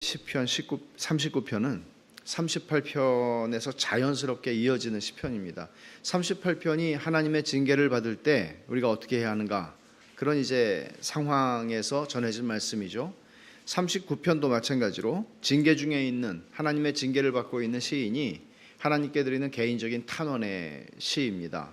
시편 39편은 38편에서 자연스럽게 이어지는 시편입니다. 38편이 하나님의 징계를 받을 때 우리가 어떻게 해야 하는가, 그런 이제 상황에서 전해진 말씀이죠. 39편도 마찬가지로 징계 중에 있는, 하나님의 징계를 받고 있는 시인이 하나님께 드리는 개인적인 탄원의 시입니다.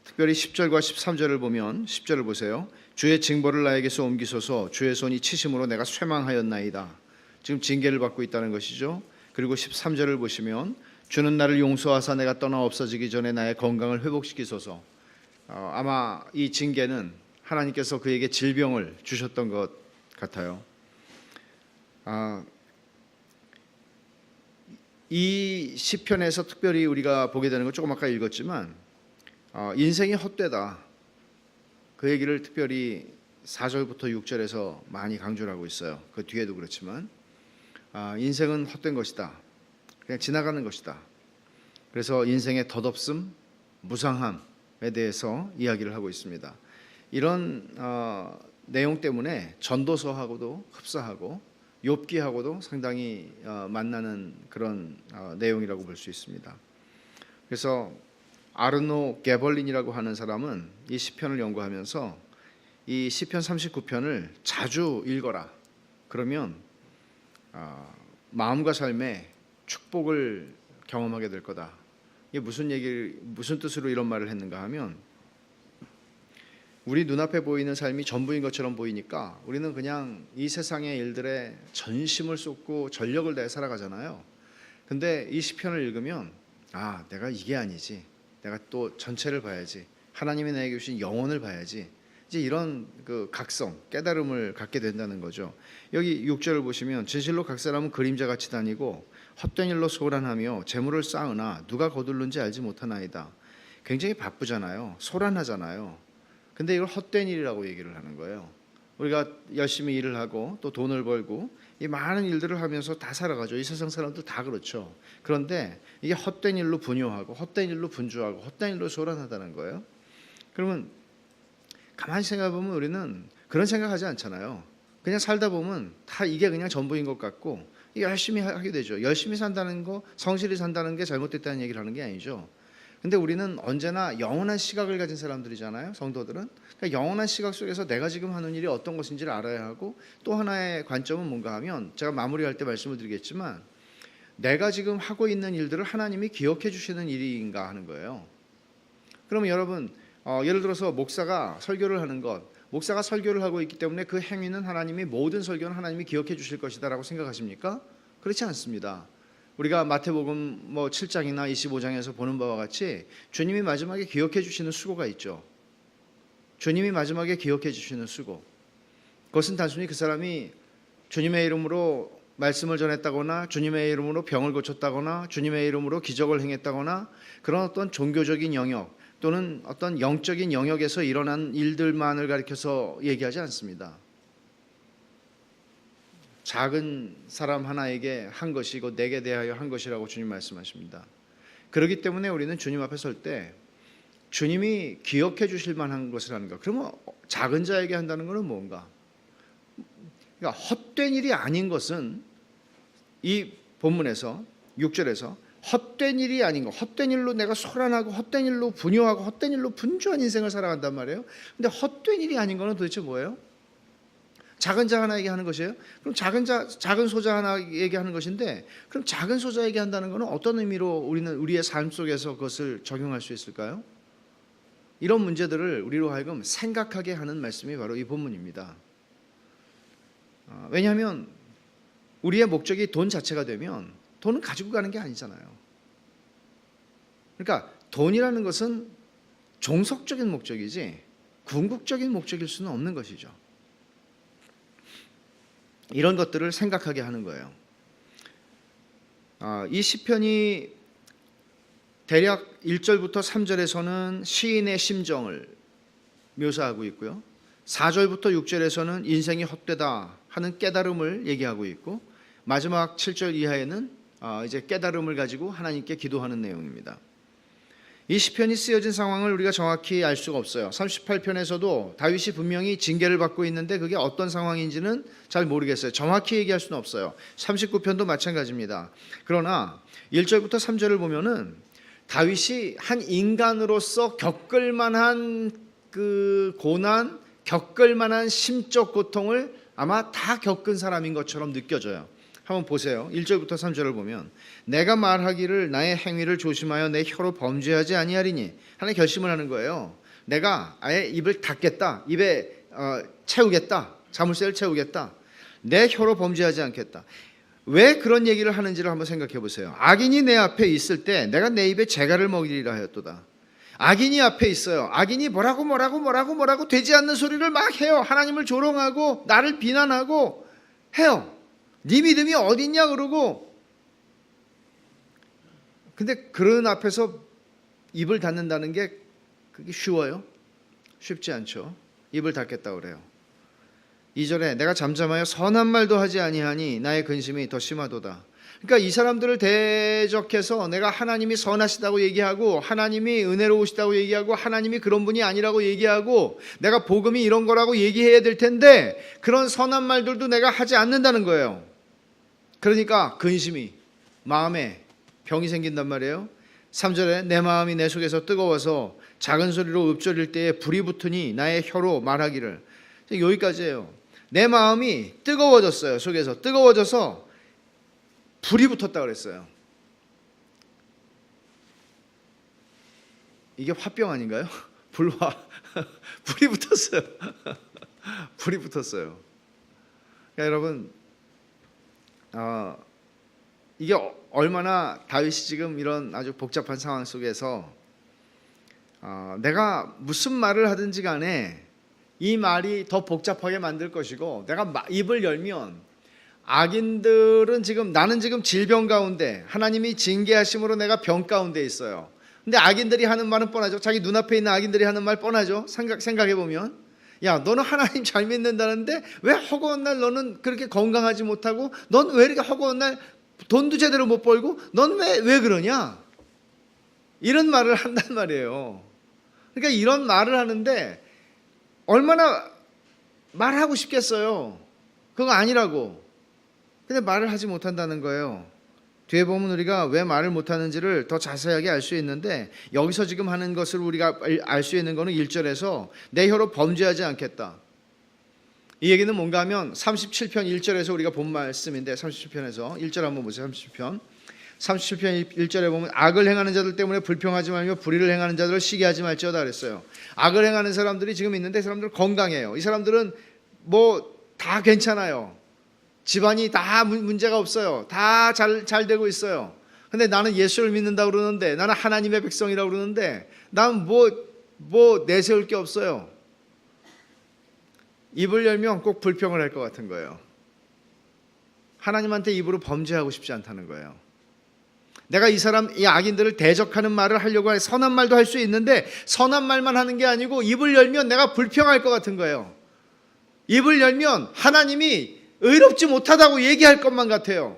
특별히 10절과 13절을 보면, 10절을 보세요. 주의 징벌을 나에게서 옮기소서, 주의 손이 치심으로 내가 쇠망하였나이다. 지금 징계를 받고 있다는 것이죠. 그리고 13절을 보시면, 주는 나를 용서하사 내가 떠나 없어지기 전에 나의 건강을 회복시키소서. 아마 이 징계는 하나님께서 그에게 질병을 주셨던 것 같아요. 이 시편에서 특별히 우리가 보게 되는 건 조금 아까 읽었지만, 인생이 헛되다, 그 얘기를 특별히 4절부터 6절에서 많이 강조를 하고 있어요. 그 뒤에도 그렇지만 인생은 헛된 것이다, 그냥 지나가는 것이다. 그래서 인생의 덧없음, 무상함에 대해서 이야기를 하고 있습니다. 이런 내용 때문에 전도서하고도 흡사하고 욥기하고도 상당히 만나는 그런 내용이라고 볼 수 있습니다. 그래서 아르노 게벌린이라고 하는 사람은 이 시편을 연구하면서 이 시편 39편을 자주 읽어라, 그러면 마음과 삶에 축복을 경험하게 될 거다. 이게 무슨 뜻으로 이런 말을 했는가 하면, 우리 눈앞에 보이는 삶이 전부인 것처럼 보이니까 우리는 그냥 이 세상의 일들에 전심을 쏟고 전력을 다해 살아가잖아요. 근데 이 시편을 읽으면, 내가 이게 아니지, 내가 또 전체를 봐야지, 하나님이 나에게 주신 영혼을 봐야지, 이제 이런 그 각성, 깨달음을 갖게 된다는 거죠. 여기 6절을 보시면, 진실로 각 사람은 그림자같이 다니고 헛된 일로 소란하며 재물을 쌓으나 누가 거둘는지 알지 못하나이다. 굉장히 바쁘잖아요. 소란하잖아요. 근데 이걸 헛된 일이라고 얘기를 하는 거예요. 우리가 열심히 일을 하고 또 돈을 벌고 이 많은 일들을 하면서 다 살아가죠. 이 세상 사람들 다 그렇죠. 그런데 이게 헛된 일로 분요하고 헛된 일로 분주하고 헛된 일로 소란하다는 거예요. 그러면 가만히 생각해보면 우리는 그런 생각하지 않잖아요. 그냥 살다 보면 다 이게 그냥 전부인 것 같고 열심히 하게 되죠. 열심히 산다는 거, 성실히 산다는 게 잘못됐다는 얘기를 하는 게 아니죠. 근데 우리는 언제나 영원한 시각을 가진 사람들이잖아요. 성도들은. 그러니까 영원한 시각 속에서 내가 지금 하는 일이 어떤 것인지를 알아야 하고, 또 하나의 관점은 뭔가 하면, 제가 마무리할 때 말씀을 드리겠지만, 내가 지금 하고 있는 일들을 하나님이 기억해 주시는 일인가 하는 거예요. 그러면 여러분, 예를 들어서 목사가 설교를 하는 것, 목사가 설교를 하고 있기 때문에 그 행위는 하나님이, 모든 설교는 하나님이 기억해 주실 것이다 라고 생각하십니까? 그렇지 않습니다. 우리가 마태복음 7장이나 25장에서 보는 바와 같이 주님이 마지막에 기억해 주시는 수고가 있죠. 주님이 마지막에 기억해 주시는 수고, 그것은 단순히 그 사람이 주님의 이름으로 말씀을 전했다거나 주님의 이름으로 병을 고쳤다거나 주님의 이름으로 기적을 행했다거나 그런 어떤 종교적인 영역 또는 어떤 영적인 영역에서 일어난 일들만을 가리켜서 얘기하지 않습니다. 작은 사람 하나에게 한 것이 곧 내게 대하여 한 것이라고 주님 말씀하십니다. 그렇기 때문에 우리는 주님 앞에 설 때 주님이 기억해 주실 만한 것을 하는 것, 그러면 작은 자에게 한다는 것은 뭔가, 그러니까 헛된 일이 아닌 것은 이 본문에서 6절에서 헛된 일이 아닌 것, 헛된 일로 내가 소란하고 헛된 일로 분요하고 헛된 일로 분주한 인생을 살아간단 말이에요. 근데 헛된 일이 아닌 것은 도대체 뭐예요? 작은 자 하나에게 하는 것이에요? 그럼 작은 소자 하나에게 하는 것인데, 그럼 작은 소자에게 한다는 것은 어떤 의미로 우리는 우리의 삶 속에서 그것을 적용할 수 있을까요? 이런 문제들을 우리로 하여금 생각하게 하는 말씀이 바로 이 본문입니다. 왜냐하면 우리의 목적이 돈 자체가 되면 돈은 가지고 가는 게 아니잖아요. 그러니까 돈이라는 것은 종속적인 목적이지 궁극적인 목적일 수는 없는 것이죠. 이런 것들을 생각하게 하는 거예요. 이 시편이 대략 1절부터 3절에서는 시인의 심정을 묘사하고 있고요. 4절부터 6절에서는 인생이 헛되다 하는 깨달음을 얘기하고 있고, 마지막 7절 이하에는 이제 깨달음을 가지고 하나님께 기도하는 내용입니다. 이 시편이 쓰여진 상황을 우리가 정확히 알 수가 없어요. 38편에서도 다윗이 분명히 징계를 받고 있는데 그게 어떤 상황인지는 잘 모르겠어요. 정확히 얘기할 수는 없어요. 39편도 마찬가지입니다. 그러나 1절부터 3절을 보면은 다윗이 한 인간으로서 겪을 만한 그 고난, 겪을 만한 심적 고통을 아마 다 겪은 사람인 것처럼 느껴져요. 한번 보세요. 1절부터 3절을 보면 내가 말하기를 나의 행위를 조심하여 내 혀로 범죄하지 아니하리니 하나님 결심을 하는 거예요. 내가 아예 입을 닫겠다. 입에 채우겠다. 자물쇠를 채우겠다. 내 혀로 범죄하지 않겠다. 왜 그런 얘기를 하는지를 한번 생각해 보세요. 악인이 내 앞에 있을 때 내가 내 입에 재갈을 먹이리라 하였도다. 악인이 앞에 있어요. 악인이 뭐라고 되지 않는 소리를 막 해요. 하나님을 조롱하고 나를 비난하고 해요. 네 믿음이 어딨냐 그러고. 근데 그런 앞에서 입을 닫는다는 게 그게 쉬워요? 쉽지 않죠. 입을 닫겠다고 그래요. 2절에 내가 잠잠하여 선한 말도 하지 아니하니 나의 근심이 더 심하도다. 그러니까 이 사람들을 대적해서 내가 하나님이 선하시다고 얘기하고 하나님이 은혜로우시다고 얘기하고 하나님이 그런 분이 아니라고 얘기하고 내가 복음이 이런 거라고 얘기해야 될 텐데 그런 선한 말들도 내가 하지 않는다는 거예요. 그러니까 근심이 마음에 병이 생긴단 말이에요. 3절에 내 마음이 내 속에서 뜨거워서 작은 소리로 읊조릴 때에 불이 붙으니 나의 혀로 말하기를. 여기까지예요. 내 마음이 뜨거워졌어요. 속에서 뜨거워져서 불이 붙었다 그랬어요. 이게 화병 아닌가요? 불화. 불이 붙었어요. 불이 붙었어요. 그러니까 여러분 이게 얼마나 다윗이 지금 이런 아주 복잡한 상황 속에서 내가 무슨 말을 하든지 간에 이 말이 더 복잡하게 만들 것이고 내가 입을 열면 악인들은 지금 나는 지금 질병 가운데 하나님이 징계하심으로 내가 병 가운데 있어요. 근데 악인들이 하는 말은 뻔하죠. 자기 눈앞에 있는 악인들이 하는 말 뻔하죠. 생각해 보면 야 너는 하나님 잘 믿는다는데 왜 허구한 날 너는 그렇게 건강하지 못하고 넌 왜 이렇게 허구한 날 돈도 제대로 못 벌고 넌 왜 그러냐 이런 말을 한단 말이에요. 그러니까 이런 말을 하는데 얼마나 말하고 싶겠어요. 그거 아니라고. 근데 말을 하지 못한다는 거예요. 뒤에 보면 우리가 왜 말을 못하는지를 더 자세하게 알 수 있는데 여기서 지금 하는 것을 우리가 알 수 있는 거는 1절에서 내 혀로 범죄하지 않겠다. 이 얘기는 뭔가 하면 37편 1절에서 우리가 본 말씀인데 37편에서 1절 한번 보세요. 37편 1절에 보면 악을 행하는 자들 때문에 불평하지 말며 불의를 행하는 자들을 시기하지 말지어다 그랬어요. 악을 행하는 사람들이 지금 있는데 이 사람들은 건강해요. 이 사람들은 뭐 다 괜찮아요. 집안이 다 문제가 없어요. 다 잘 되고 있어요. 근데 나는 예수를 믿는다고 그러는데 나는 하나님의 백성이라고 그러는데 난 뭐 내세울 게 없어요. 입을 열면 꼭 불평을 할 것 같은 거예요. 하나님한테 입으로 범죄하고 싶지 않다는 거예요. 내가 이 악인들을 대적하는 말을 하려고 선한 말도 할 수 있는데 선한 말만 하는 게 아니고 입을 열면 내가 불평할 것 같은 거예요. 입을 열면 하나님이 의롭지 못하다고 얘기할 것만 같아요.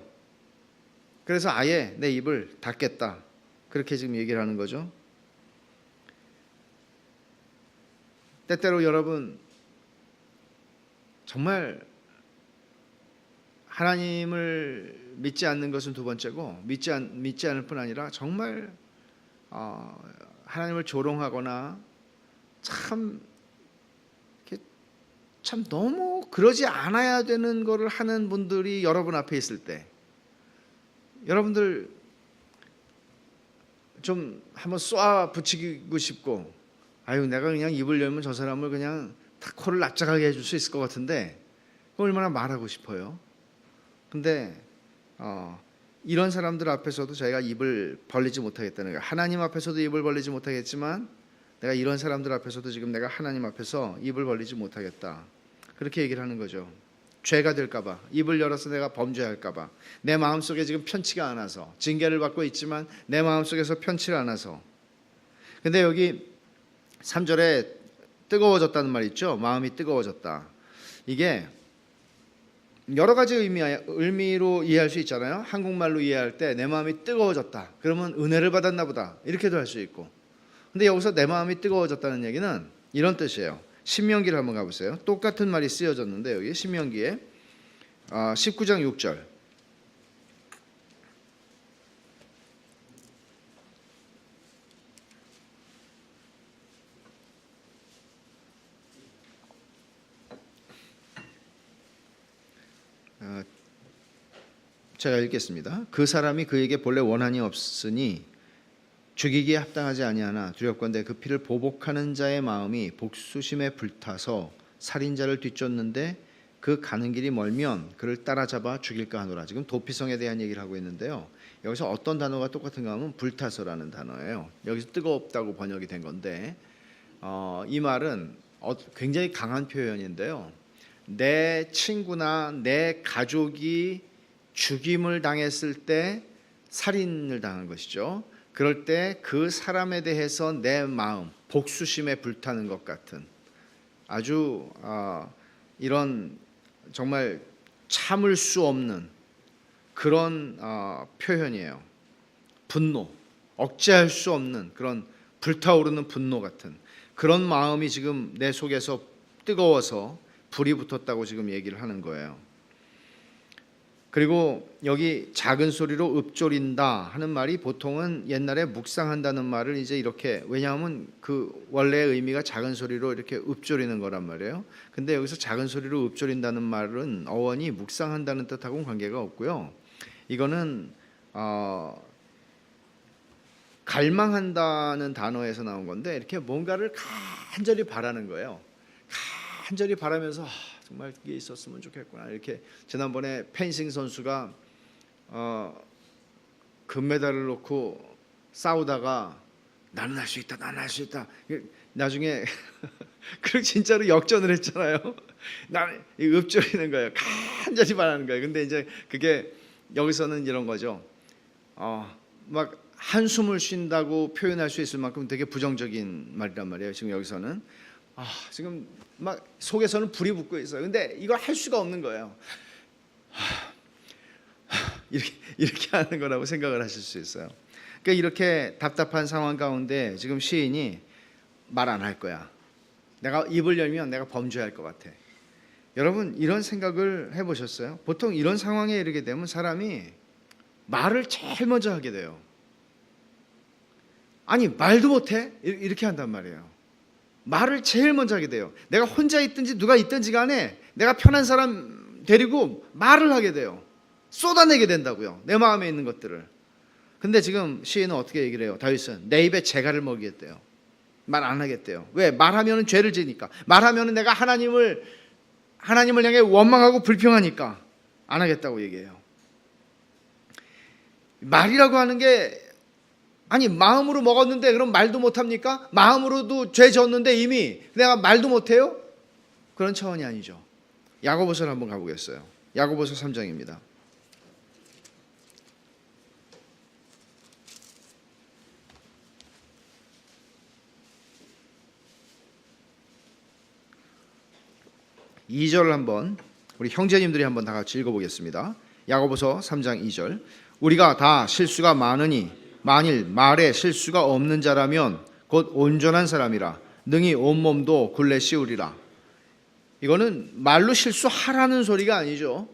그래서 아예 내 입을 닫겠다. 그렇게 지금 얘기를 하는 거죠. 때때로 여러분 정말 하나님을 믿지 않는 것은 두 번째고 믿지 않을 뿐 아니라 정말 하나님을 조롱하거나 참 너무 그러지 않아야 되는 거를 하는 분들이 여러분 앞에 있을 때 여러분들 좀 한번 쏘아 붙이고 싶고 아유 내가 그냥 입을 열면 저 사람을 그냥 다 코를 납작하게 해줄 수 있을 것 같은데 얼마나 말하고 싶어요. 근데 이런 사람들 앞에서도 저희가 입을 벌리지 못하겠다는 거예요. 하나님 앞에서도 입을 벌리지 못하겠지만 내가 이런 사람들 앞에서도 지금 내가 하나님 앞에서 입을 벌리지 못하겠다. 그렇게 얘기를 하는 거죠. 죄가 될까 봐, 입을 열어서 내가 범죄할까 봐, 내 마음속에 지금 편치가 않아서 징계를 받고 있지만 내 마음속에서 편치를 않아서. 근데 여기 3절에 뜨거워졌다는 말 있죠. 마음이 뜨거워졌다. 이게 여러 가지 의미로 이해할 수 있잖아요. 한국말로 이해할 때 내 마음이 뜨거워졌다. 그러면 은혜를 받았나 보다. 이렇게도 할 수 있고 근데 여기서 내 마음이 뜨거워졌다는 얘기는 이런 뜻이에요. 신명기를 한번 가보세요. 똑같은 말이 쓰여졌는데 여기 신명기에 19장 6절. 제가 읽겠습니다. 그 사람이 그에게 본래 원한이 없으니 죽이기에 합당하지 아니하나 두렵건대 그 피를 보복하는 자의 마음이 복수심에 불타서 살인자를 뒤쫓는데 그 가는 길이 멀면 그를 따라잡아 죽일까 하노라. 지금 도피성에 대한 얘기를 하고 있는데요. 여기서 어떤 단어가 똑같은가 하면 불타서라는 단어예요. 여기서 뜨겁다고 번역이 된 건데 이 말은 굉장히 강한 표현인데요. 내 친구나 내 가족이 죽임을 당했을 때 살인을 당한 것이죠. 그럴 때 그 사람에 대해서 내 마음 복수심에 불타는 것 같은 아주 이런 정말 참을 수 없는 그런 표현이에요. 분노, 억제할 수 없는 그런 불타오르는 분노 같은 그런 마음이 지금 내 속에서 뜨거워서 불이 붙었다고 지금 얘기를 하는 거예요. 그리고 여기 작은 소리로 읊조린다 하는 말이 보통은 옛날에 묵상한다는 말을 이제 이렇게, 왜냐하면 그 원래의 의미가 작은 소리로 이렇게 읊조리는 거란 말이에요. 근데 여기서 작은 소리로 읊조린다는 말은 어원이 묵상한다는 뜻하고는 관계가 없고요. 이거는 갈망한다는 단어에서 나온 건데 이렇게 뭔가를 간절히 바라는 거예요. 간절히 바라면서 정말 그게 있었으면 좋겠구나. 이렇게 지난번에 펜싱 선수가 금메달을 놓고 싸우다가 나는 할 수 있다, 나는 할 수 있다. 나중에 그렇게 진짜로 역전을 했잖아요. 나는 읊조리는 거예요. 간절히 바라는 거예요. 근데 이제 그게 여기서는 이런 거죠. 막 한숨을 쉰다고 표현할 수 있을 만큼 되게 부정적인 말이란 말이에요. 지금 여기서는 지금 막 속에서는 불이 붙고 있어요. 근데 이걸 할 수가 없는 거예요. 이렇게 하는 거라고 생각을 하실 수 있어요. 그러니까 이렇게 답답한 상황 가운데 지금 시인이 말 안 할 거야. 내가 입을 열면 내가 범죄할 것 같아. 여러분 이런 생각을 해보셨어요? 보통 이런 상황에 이르게 되면 사람이 말을 제일 먼저 하게 돼요. 아니 말도 못해? 이렇게 한단 말이에요. 말을 제일 먼저 하게 돼요. 내가 혼자 있든지 누가 있든지 간에 내가 편한 사람 데리고 말을 하게 돼요. 쏟아내게 된다고요. 내 마음에 있는 것들을. 근데 지금 시인은 어떻게 얘기를 해요? 다윗은 내 입에 재갈을 먹이겠대요. 말 안 하겠대요. 왜? 말하면 죄를 지니까. 말하면 내가 하나님을 향해 원망하고 불평하니까 안 하겠다고 얘기해요. 말이라고 하는 게, 아니 마음으로 먹었는데 그럼 말도 못합니까? 마음으로도 죄 졌는데 이미 내가 말도 못해요? 그런 차원이 아니죠. 야고보서를 한번 가보겠어요. 야고보서 3장입니다. 이 절을 한번 우리 형제님들이 한번 다 같이 읽어보겠습니다. 야고보서 3장 2절. 우리가 다 실수가 많으니 만일 말에 실수가 없는 자라면 곧 온전한 사람이라 능히 온몸도 굴레 씌우리라. 이거는 말로 실수하라는 소리가 아니죠.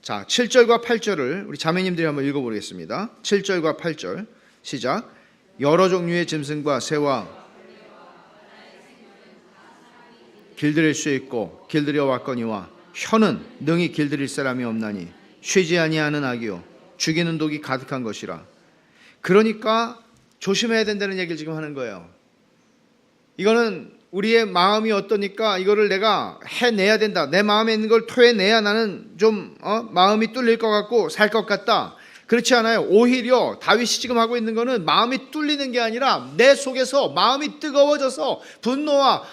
자, 7절과 8절을 우리 자매님들이 한번 읽어보겠습니다. 7절과 8절 시작. 여러 종류의 짐승과 새와 길들일 수 있고 길들여 왔거니와 혀는 능히 길들일 사람이 없나니 쉬지 아니하는 악이요 죽이는 독이 가득한 것이라. 그러니까 조심해야 된다는 얘기를 지금 하는 거예요. 이거는 우리의 마음이 어떠니까 이거를 내가 해내야 된다. 내 마음에 있는 걸 토해내야 나는 좀 마음이 뚫릴 것 같고 살 것 같다. 그렇지 않아요. 오히려 다윗이 지금 하고 있는 거는 마음이 뚫리는 게 아니라 내 속에서 마음이 뜨거워져서 분노와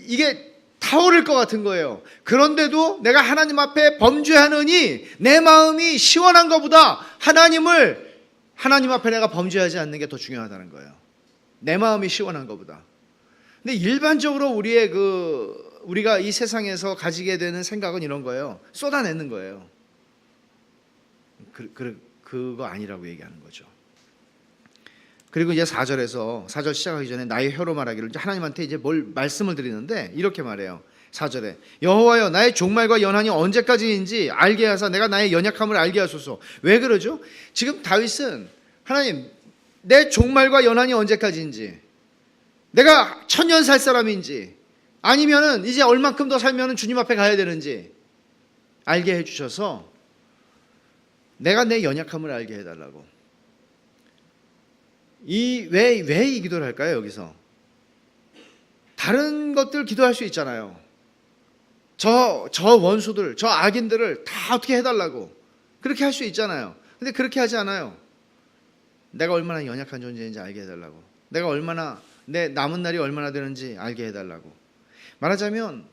이게 타오를 것 같은 거예요. 그런데도 내가 하나님 앞에 범죄하느니 내 마음이 시원한 것보다 하나님 앞에 내가 범죄하지 않는 게 더 중요하다는 거예요. 내 마음이 시원한 것보다. 근데 일반적으로 우리가 이 세상에서 가지게 되는 생각은 이런 거예요. 쏟아내는 거예요. 그거 아니라고 얘기하는 거죠. 그리고 이제 4절 시작하기 전에 나의 혀로 말하기를, 이제 하나님한테 이제 뭘 말씀을 드리는데 이렇게 말해요. 4절에 여호와여 나의 종말과 연한이 언제까지인지 알게 하사 내가 나의 연약함을 알게 하소서. 왜 그러죠? 지금 다윗은 하나님, 내 종말과 연한이 언제까지인지, 내가 천년 살 사람인지, 아니면은 이제 얼만큼 더 살면은 주님 앞에 가야 되는지 알게 해주셔서 내가 내 연약함을 알게 해달라고. 왜 이 기도를 할까요? 여기서 다른 것들 기도할 수 있잖아요. 저 원수들, 저 악인들을 다 어떻게 해달라고 그렇게 할 수 있잖아요. 근데 그렇게 하지 않아요. 내가 얼마나 연약한 존재인지 알게 해달라고, 내가 얼마나, 내 남은 날이 얼마나 되는지 알게 해달라고. 말하자면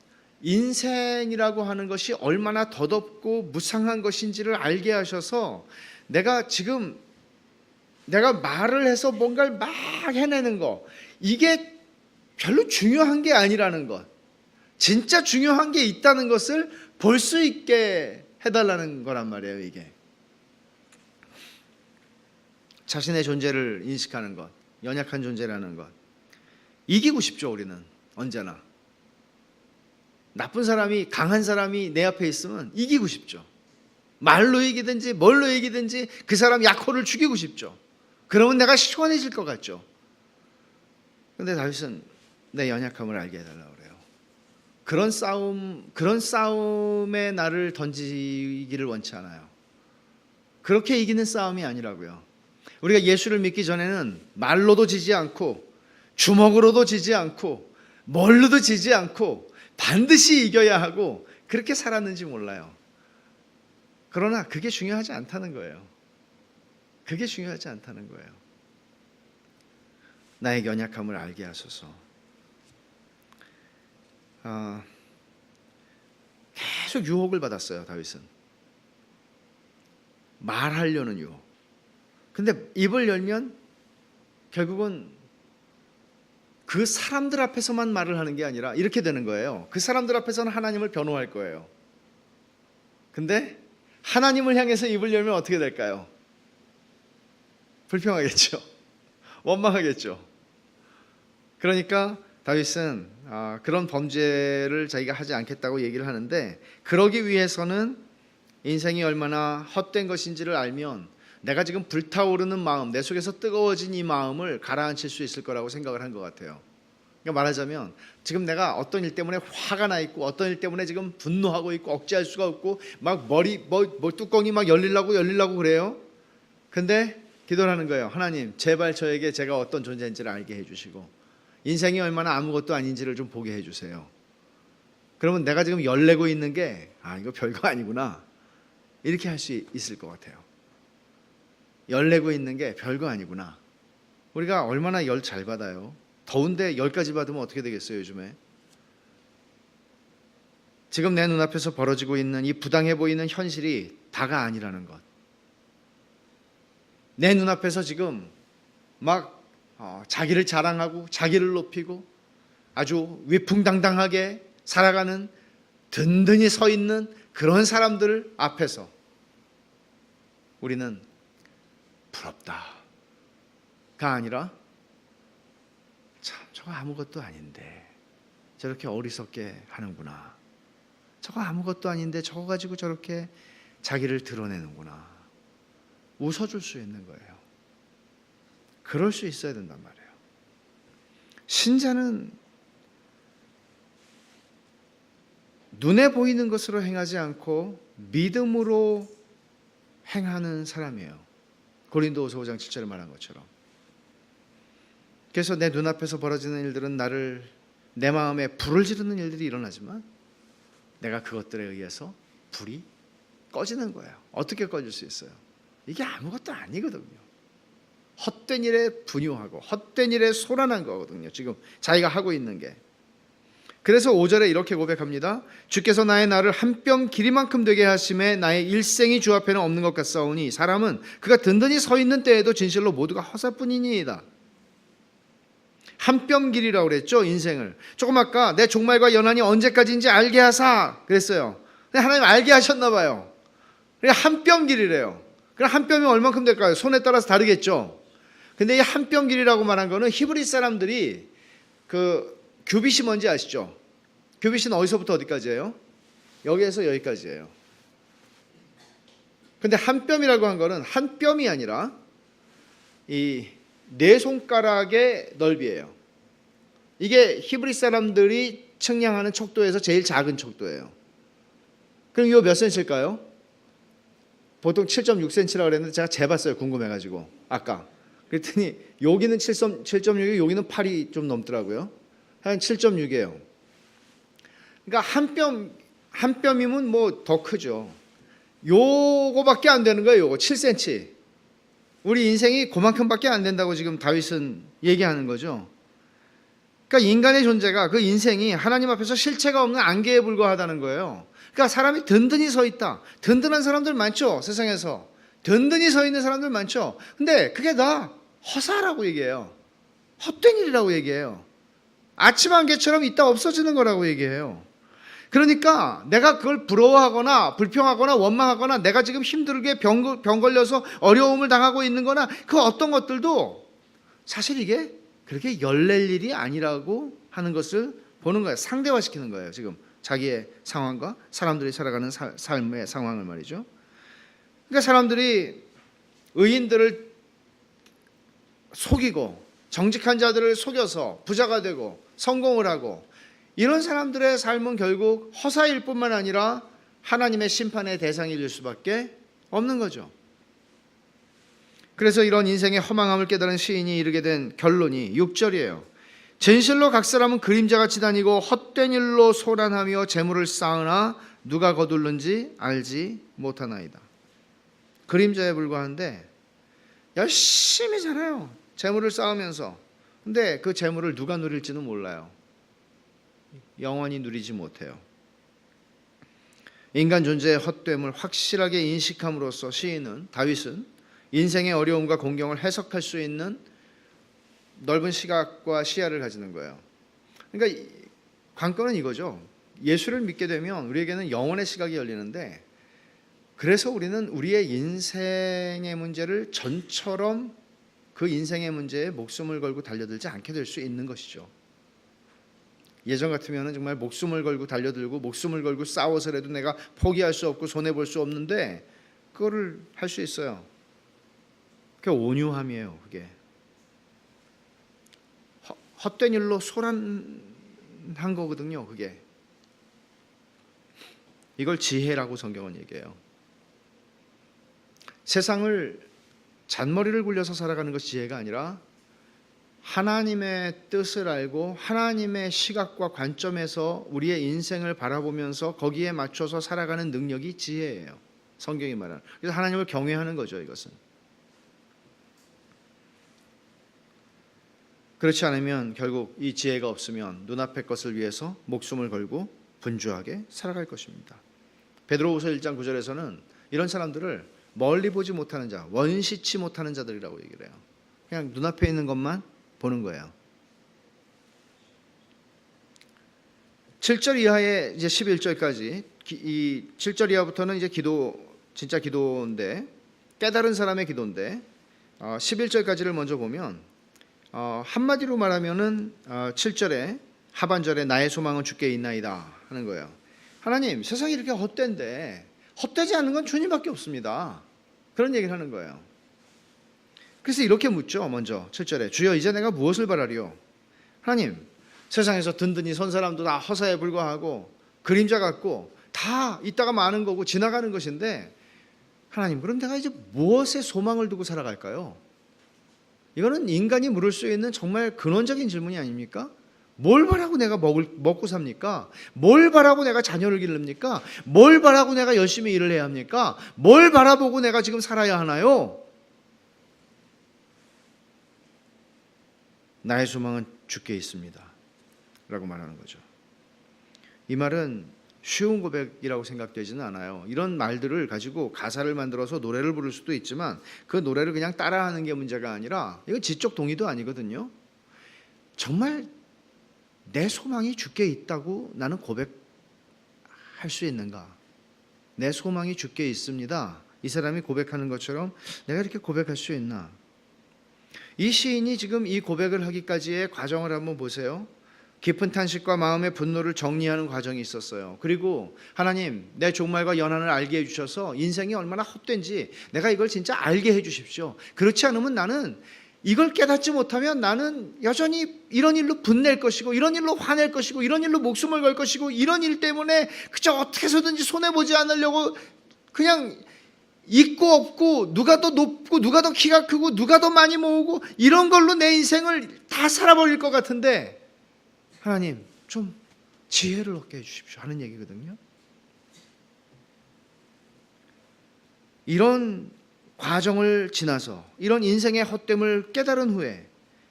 인생이라고 하는 것이 얼마나 더덥고 무상한 것인지를 알게 하셔서 내가 말을 해서 뭔가를 막 해내는 거, 이게 별로 중요한 게 아니라는 것, 진짜 중요한 게 있다는 것을 볼 수 있게 해달라는 거란 말이에요. 이게 자신의 존재를 인식하는 것, 연약한 존재라는 것. 이기고 싶죠. 우리는 언제나 나쁜 사람이, 강한 사람이 내 앞에 있으면 이기고 싶죠. 말로 이기든지 뭘로 이기든지 그 사람 약혼을 죽이고 싶죠. 그러면 내가 시원해질 것 같죠. 그런데 다윗은 내 연약함을 알게 해달라고 그래요. 그런 싸움에 나를 던지기를 원치 않아요. 그렇게 이기는 싸움이 아니라고요. 우리가 예수를 믿기 전에는 말로도 지지 않고 주먹으로도 지지 않고 뭘로도 지지 않고 반드시 이겨야 하고 그렇게 살았는지 몰라요. 그러나 그게 중요하지 않다는 거예요. 그게 중요하지 않다는 거예요. 나의 연약함을 알게 하소서. 계속 유혹을 받았어요. 다윗은 말하려는 유혹. 근데 입을 열면 결국은 그 사람들 앞에서만 말을 하는 게 아니라 이렇게 되는 거예요. 그 사람들 앞에서는 하나님을 변호할 거예요. 근데 하나님을 향해서 입을 열면 어떻게 될까요? 불평하겠죠. 원망하겠죠. 그러니까 다윗은 그런 범죄를 자기가 하지 않겠다고 얘기를 하는데, 그러기 위해서는 인생이 얼마나 헛된 것인지를 알면 내가 지금 불타오르는 마음, 내 속에서 뜨거워진 이 마음을 가라앉힐 수 있을 거라고 생각을 한 것 같아요. 그러니까 말하자면 지금 내가 어떤 일 때문에 화가 나 있고 어떤 일 때문에 지금 분노하고 있고 억제할 수가 없고 막 뚜껑이 막 열리려고 그래요. 근데 기도를 하는 거예요. 하나님, 제발 저에게 제가 어떤 존재인지를 알게 해주시고 인생이 얼마나 아무것도 아닌지를 좀 보게 해주세요. 그러면 내가 지금 열내고 있는 게 이거 별거 아니구나, 이렇게 할 수 있을 것 같아요. 열내고 있는 게 별거 아니구나. 우리가 얼마나 열 잘 받아요. 더운데 10가지 받으면 어떻게 되겠어요 요즘에. 지금 내 눈앞에서 벌어지고 있는 이 부당해 보이는 현실이 다가 아니라는 것. 내 눈앞에서 지금 막 자기를 자랑하고 자기를 높이고 아주 위풍당당하게 살아가는, 든든히 서 있는 그런 사람들 앞에서 우리는 부럽다가 아니라 참 저거 아무것도 아닌데 저렇게 어리석게 하는구나, 저거 아무것도 아닌데 저거 가지고 저렇게 자기를 드러내는구나, 웃어줄 수 있는 거예요. 그럴 수 있어야 된단 말이에요. 신자는 눈에 보이는 것으로 행하지 않고 믿음으로 행하는 사람이에요. 고린도후서 5장 7절에 말한 것처럼. 그래서 내 눈앞에서 벌어지는 일들은 내 마음에 불을 지르는 일들이 일어나지만 내가 그것들에 의해서 불이 꺼지는 거예요. 어떻게 꺼질 수 있어요? 이게 아무것도 아니거든요. 헛된 일에 분유하고 헛된 일에 소란한 거거든요. 지금 자기가 하고 있는 게. 그래서 5절에 이렇게 고백합니다. 주께서 나의 날을 한 뼘 길이만큼 되게 하심에 나의 일생이 주 앞에는 없는 것 같사오니 사람은 그가 든든히 서 있는 때에도 진실로 모두가 허사뿐이니이다. 한 뼘 길이라고 그랬죠. 인생을. 조금 아까 내 종말과 연한이 언제까지인지 알게 하사 그랬어요. 근데 하나님 알게 하셨나 봐요. 그러니까 한 뼘 길이래요. 그럼 한 뼘이 얼만큼 될까요? 손에 따라서 다르겠죠. 근데 이 한 뼘 길이라고 말한 거는 히브리 사람들이 그 규빗이 뭔지 아시죠? 규빗은 어디서부터 어디까지예요? 여기에서 여기까지예요. 근데 한 뼘이라고 한 거는 한 뼘이 아니라 이 네 손가락의 넓이에요. 이게 히브리 사람들이 측량하는 척도에서 제일 작은 척도예요. 그럼 이거 몇 센치일까요? 보통 7.6cm라고 그랬는데 제가 재봤어요. 궁금해가지고 아까. 그랬더니 여기는 7.6이고 여기는 8이 좀 넘더라고요. 한 7.6이에요. 그러니까 한 뼘이면 뭐 더 크죠. 요거밖에 안 되는 거예요. 요거 7cm. 우리 인생이 그만큼밖에 안 된다고 지금 다윗은 얘기하는 거죠. 그러니까 인간의 존재가 그 인생이 하나님 앞에서 실체가 없는 안개에 불과하다는 거예요. 그러니까 사람이 든든히 서 있다. 든든한 사람들 많죠. 세상에서. 든든히 서 있는 사람들 많죠. 근데 그게 다 허사라고 얘기해요. 헛된 일이라고 얘기해요. 아침 안개처럼 있다 없어지는 거라고 얘기해요. 그러니까 내가 그걸 부러워하거나 불평하거나 원망하거나 내가 지금 힘들게 병 걸려서 어려움을 당하고 있는 거나 그 어떤 것들도 사실 이게 그렇게 열낼 일이 아니라고 하는 것을 보는 거예요. 상대화시키는 거예요. 지금 자기의 상황과 사람들이 살아가는 삶의 상황을 말이죠. 그러니까 사람들이 의인들을 속이고 정직한 자들을 속여서 부자가 되고 성공을 하고 이런 사람들의 삶은 결국 허사일 뿐만 아니라 하나님의 심판의 대상이 될 수밖에 없는 거죠. 그래서 이런 인생의 허망함을 깨달은 시인이 이르게 된 결론이 6절이에요. 진실로 각 사람은 그림자같이 다니고 헛된 일로 소란하며 재물을 쌓으나 누가 거둘는지 알지 못하나이다. 그림자에 불과한데 열심히 살아요. 재물을 쌓으면서. 근데 그 재물을 누가 누릴지는 몰라요. 영원히 누리지 못해요. 인간 존재의 헛됨을 확실하게 인식함으로써 시인은 다윗은 인생의 어려움과 공경을 해석할 수 있는 넓은 시각과 시야를 가지는 거예요. 그러니까 관건은 이거죠. 예수를 믿게 되면 우리에게는 영혼의 시각이 열리는데 그래서 우리는 우리의 인생의 문제를 전처럼 그 인생의 문제에 목숨을 걸고 달려들지 않게 될 수 있는 것이죠. 예전 같으면 정말 목숨을 걸고 달려들고 목숨을 걸고 싸워서라도 내가 포기할 수 없고 손해볼 수 없는데 그거를 할 수 있어요. 그게 온유함이에요. 그게 헛된 일로 소란한 거거든요. 그게 이걸 지혜라고 성경은 얘기해요. 세상을 잔머리를 굴려서 살아가는 것이 지혜가 아니라 하나님의 뜻을 알고 하나님의 시각과 관점에서 우리의 인생을 바라보면서 거기에 맞춰서 살아가는 능력이 지혜예요. 성경이 말하는. 그래서 하나님을 경외하는 거죠. 이것은. 그렇지 않으면 결국 이 지혜가 없으면 눈앞의 것을 위해서 목숨을 걸고 분주하게 살아갈 것입니다. 베드로후서 1장 9절에서는 이런 사람들을 멀리 보지 못하는 자, 원시치 못하는 자들이라고 얘기를 해요. 그냥 눈앞에 있는 것만 보는 거예요. 7절 이하에 이제 11절까지 이 7절 이하부터는 이제 기도, 진짜 기도인데 깨달은 사람의 기도인데 11절까지를 먼저 보면 한마디로 말하면은 7절에 하반절에 나의 소망은 주께 있나이다 하는 거예요. 하나님, 세상이 이렇게 헛된데 헛되지 않은 건 주님밖에 없습니다. 그런 얘기를 하는 거예요. 그래서 이렇게 묻죠. 먼저 7절에 주여 이제 내가 무엇을 바라리요? 하나님, 세상에서 든든히 선 사람도 다 허사에 불과하고 그림자 같고 다 있다가 마는 거고 지나가는 것인데 하나님, 그럼 내가 이제 무엇에 소망을 두고 살아갈까요? 이거는 인간이 물을 수 있는 정말 근원적인 질문이 아닙니까? 뭘 바라고 내가 먹고 삽니까? 뭘 바라고 내가 자녀를 기릅니까? 뭘 바라고 내가 열심히 일을 해야 합니까? 뭘 바라보고 내가 지금 살아야 하나요? 나의 소망은 주께 있습니다 라고 말하는 거죠. 이 말은 쉬운 고백이라고 생각되지는 않아요. 이런 말들을 가지고 가사를 만들어서 노래를 부를 수도 있지만 그 노래를 그냥 따라하는 게 문제가 아니라 이건 지적 동의도 아니거든요. 정말 내 소망이 주께 있다고 나는 고백할 수 있는가? 내 소망이 주께 있습니다. 이 사람이 고백하는 것처럼 내가 이렇게 고백할 수 있나? 이 시인이 지금 이 고백을 하기까지의 과정을 한번 보세요. 깊은 탄식과 마음의 분노를 정리하는 과정이 있었어요. 그리고 하나님, 내 종말과 연한을 알게 해주셔서 인생이 얼마나 헛된지 내가 이걸 진짜 알게 해주십시오. 그렇지 않으면 나는 이걸 깨닫지 못하면 나는 여전히 이런 일로 분낼 것이고, 이런 일로 화낼 것이고, 이런 일로 목숨을 걸 것이고, 이런 일 때문에 그저 어떻게 해서든지 손해보지 않으려고 그냥 있고 없고, 누가 더 높고 누가 더 키가 크고 누가 더 많이 모으고, 이런 걸로 내 인생을 다 살아버릴 것 같은데 하나님 좀 지혜를 얻게 해주십시오 하는 얘기거든요. 이런 과정을 지나서 이런 인생의 헛됨을 깨달은 후에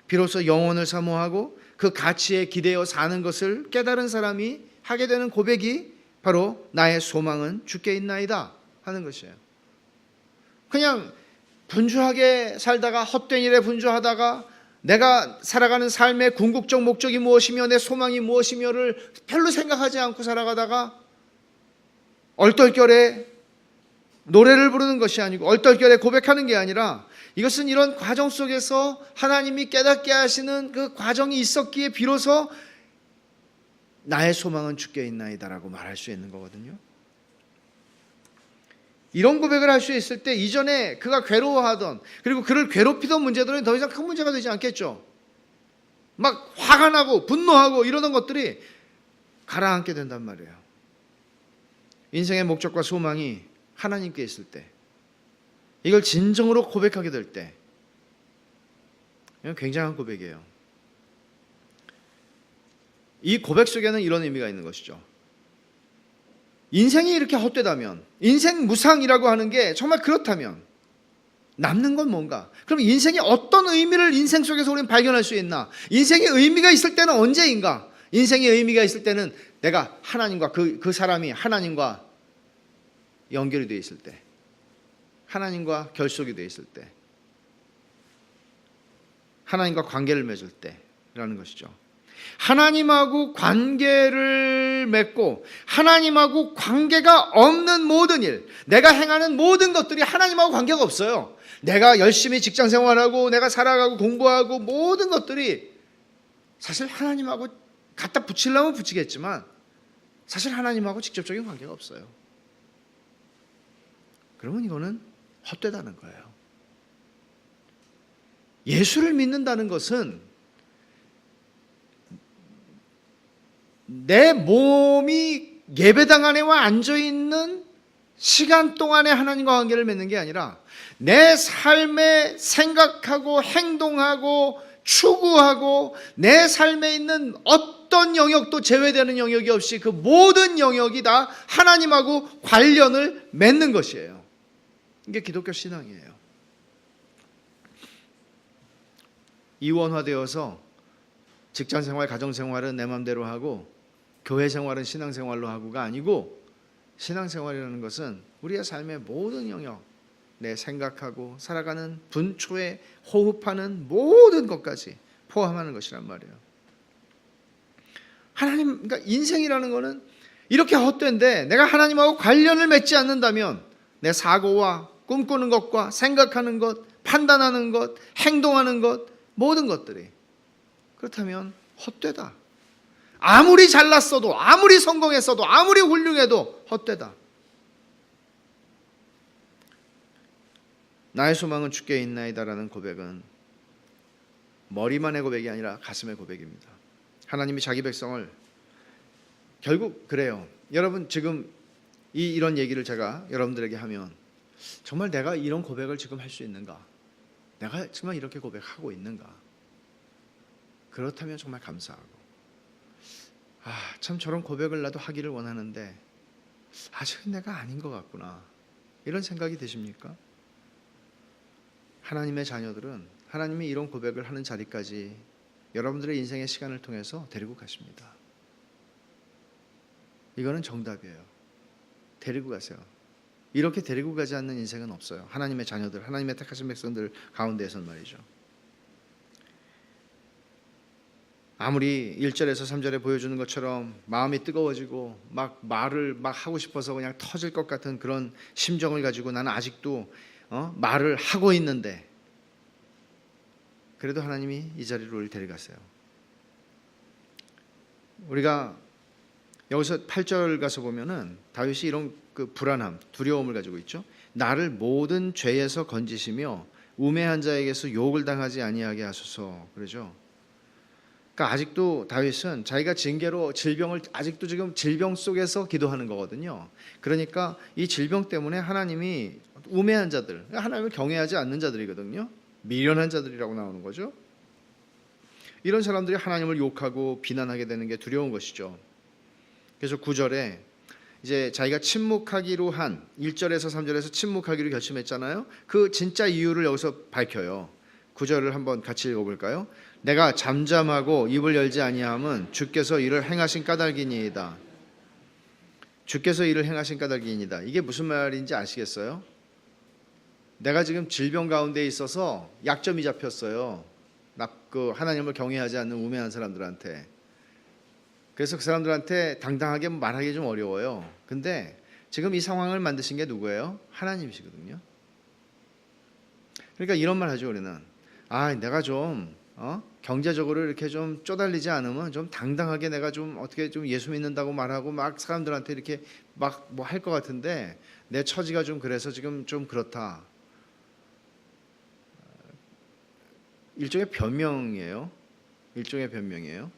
비로소 영혼을 사모하고 그 가치에 기대어 사는 것을 깨달은 사람이 하게 되는 고백이 바로 나의 소망은 주께 있나이다 하는 것이에요. 그냥 분주하게 살다가 헛된 일에 분주하다가 내가 살아가는 삶의 궁극적 목적이 무엇이며 내 소망이 무엇이며를 별로 생각하지 않고 살아가다가 얼떨결에 노래를 부르는 것이 아니고 얼떨결에 고백하는 게 아니라, 이것은 이런 과정 속에서 하나님이 깨닫게 하시는 그 과정이 있었기에 비로소 나의 소망은 주께 있나이다라고 말할 수 있는 거거든요. 이런 고백을 할 수 있을 때 이전에 그가 괴로워하던, 그리고 그를 괴롭히던 문제들은 더 이상 큰 문제가 되지 않겠죠. 막 화가 나고 분노하고 이러던 것들이 가라앉게 된단 말이에요. 인생의 목적과 소망이 하나님께 있을 때, 이걸 진정으로 고백하게 될 때, 이건 굉장한 고백이에요. 이 고백 속에는 이런 의미가 있는 것이죠. 인생이 이렇게 헛되다면, 인생 무상이라고 하는 게 정말 그렇다면 남는 건 뭔가? 그럼 인생이 어떤 의미를 인생 속에서 우리는 발견할 수 있나? 인생의 의미가 있을 때는 언제인가? 인생의 의미가 있을 때는 내가 하나님과 그 사람이 하나님과 연결이 되어 있을 때, 하나님과 결속이 되어 있을 때, 하나님과 관계를 맺을 때라는 것이죠. 하나님하고 관계를 맺고 하나님하고 관계가 없는 모든 일, 내가 행하는 모든 것들이 하나님하고 관계가 없어요. 내가 열심히 직장 생활하고 내가 살아가고 공부하고 모든 것들이 사실 하나님하고 갖다 붙이려면 붙이겠지만 사실 하나님하고 직접적인 관계가 없어요. 그러면 이거는 헛되다는 거예요. 예수를 믿는다는 것은 내 몸이 예배당 안에 와 앉아있는 시간 동안에 하나님과 관계를 맺는 게 아니라 내 삶에 생각하고 행동하고 추구하고 내 삶에 있는 어떤 영역도 제외되는 영역이 없이 그 모든 영역이 다 하나님하고 관련을 맺는 것이에요. 이게 기독교 신앙이에요. 이원화되어서 직장생활, 가정생활은 내 맘대로 하고 교회생활은 신앙생활로 하고가 아니고, 신앙생활이라는 것은 우리의 삶의 모든 영역, 내 생각하고 살아가는 분초에 호흡하는 모든 것까지 포함하는 것이란 말이에요. 하나님, 그러니까 인생이라는 것은 이렇게 헛된데 내가 하나님하고 관련을 맺지 않는다면 내 사고와 꿈꾸는 것과 생각하는 것, 판단하는 것, 행동하는 것, 모든 것들이 그렇다면 헛되다. 아무리 잘났어도, 아무리 성공했어도, 아무리 훌륭해도 헛되다. 나의 소망은 주께 있나이다라는 고백은 머리만의 고백이 아니라 가슴의 고백입니다. 하나님이 자기 백성을, 결국 그래요. 여러분, 지금 이런 얘기를 제가 여러분들에게 하면 정말 내가 이런 고백을 지금 할 수 있는가? 내가 정말 이렇게 고백하고 있는가? 그렇다면 정말 감사하고, 참 저런 고백을 나도 하기를 원하는데 아직은 내가 아닌 것 같구나, 이런 생각이 드십니까? 하나님의 자녀들은 하나님이 이런 고백을 하는 자리까지 여러분들의 인생의 시간을 통해서 데리고 가십니다. 이거는 정답이에요. 데리고 가세요. 이렇게 데리고 가지 않는 인생은 없어요. 하나님의 자녀들, 하나님의 택하신 백성들 가운데에서는 말이죠. 아무리 1절에서 3절에 보여주는 것처럼 마음이 뜨거워지고 막 말을 막 하고 싶어서 그냥 터질 것 같은 그런 심정을 가지고 나는 아직도 말을 하고 있는데, 그래도 하나님이 이 자리로 우리를 데려갔어요. 우리가 여기서 8절 가서 보면은 다윗이 이런 그 불안함, 두려움을 가지고 있죠. 나를 모든 죄에서 건지시며 우매한 자에게서 욕을 당하지 아니하게 하소서. 그러죠. 그러니까 아직도 다윗은 자기가 징계로 질병을 아직도 지금 질병 속에서 기도하는 거거든요. 그러니까 이 질병 때문에 하나님이 우매한 자들, 하나님을 경외하지 않는 자들이거든요. 미련한 자들이라고 나오는 거죠. 이런 사람들이 하나님을 욕하고 비난하게 되는 게 두려운 것이죠. 그래서 9절에 이제 자기가 침묵하기로 한 1절에서 3절에서 침묵하기로 결심했잖아요. 그 진짜 이유를 여기서 밝혀요. 9절을 한번 같이 읽어볼까요? 내가 잠잠하고 입을 열지 아니함은 주께서 이를 행하신 까닭이니이다. 주께서 이를 행하신 까닭이니이다. 이게 무슨 말인지 아시겠어요? 내가 지금 질병 가운데 있어서 약점이 잡혔어요. 그 하나님을 경외하지 않는 우매한 사람들한테. 그래서 그 사람들한테 당당하게 말하기 좀 어려워요. 근데 지금 이 상황을 만드신 게 누구예요? 하나님이시거든요. 그러니까 이런 말 하죠. 우리는 내가 좀 경제적으로 이렇게 좀 쪼달리지 않으면 좀 당당하게 내가 좀 어떻게 좀 예수 믿는다고 말하고 막 사람들한테 이렇게 막 뭐 할 것 같은데 내 처지가 좀 그래서 지금 좀 그렇다. 일종의 변명이에요. 일종의 변명이에요.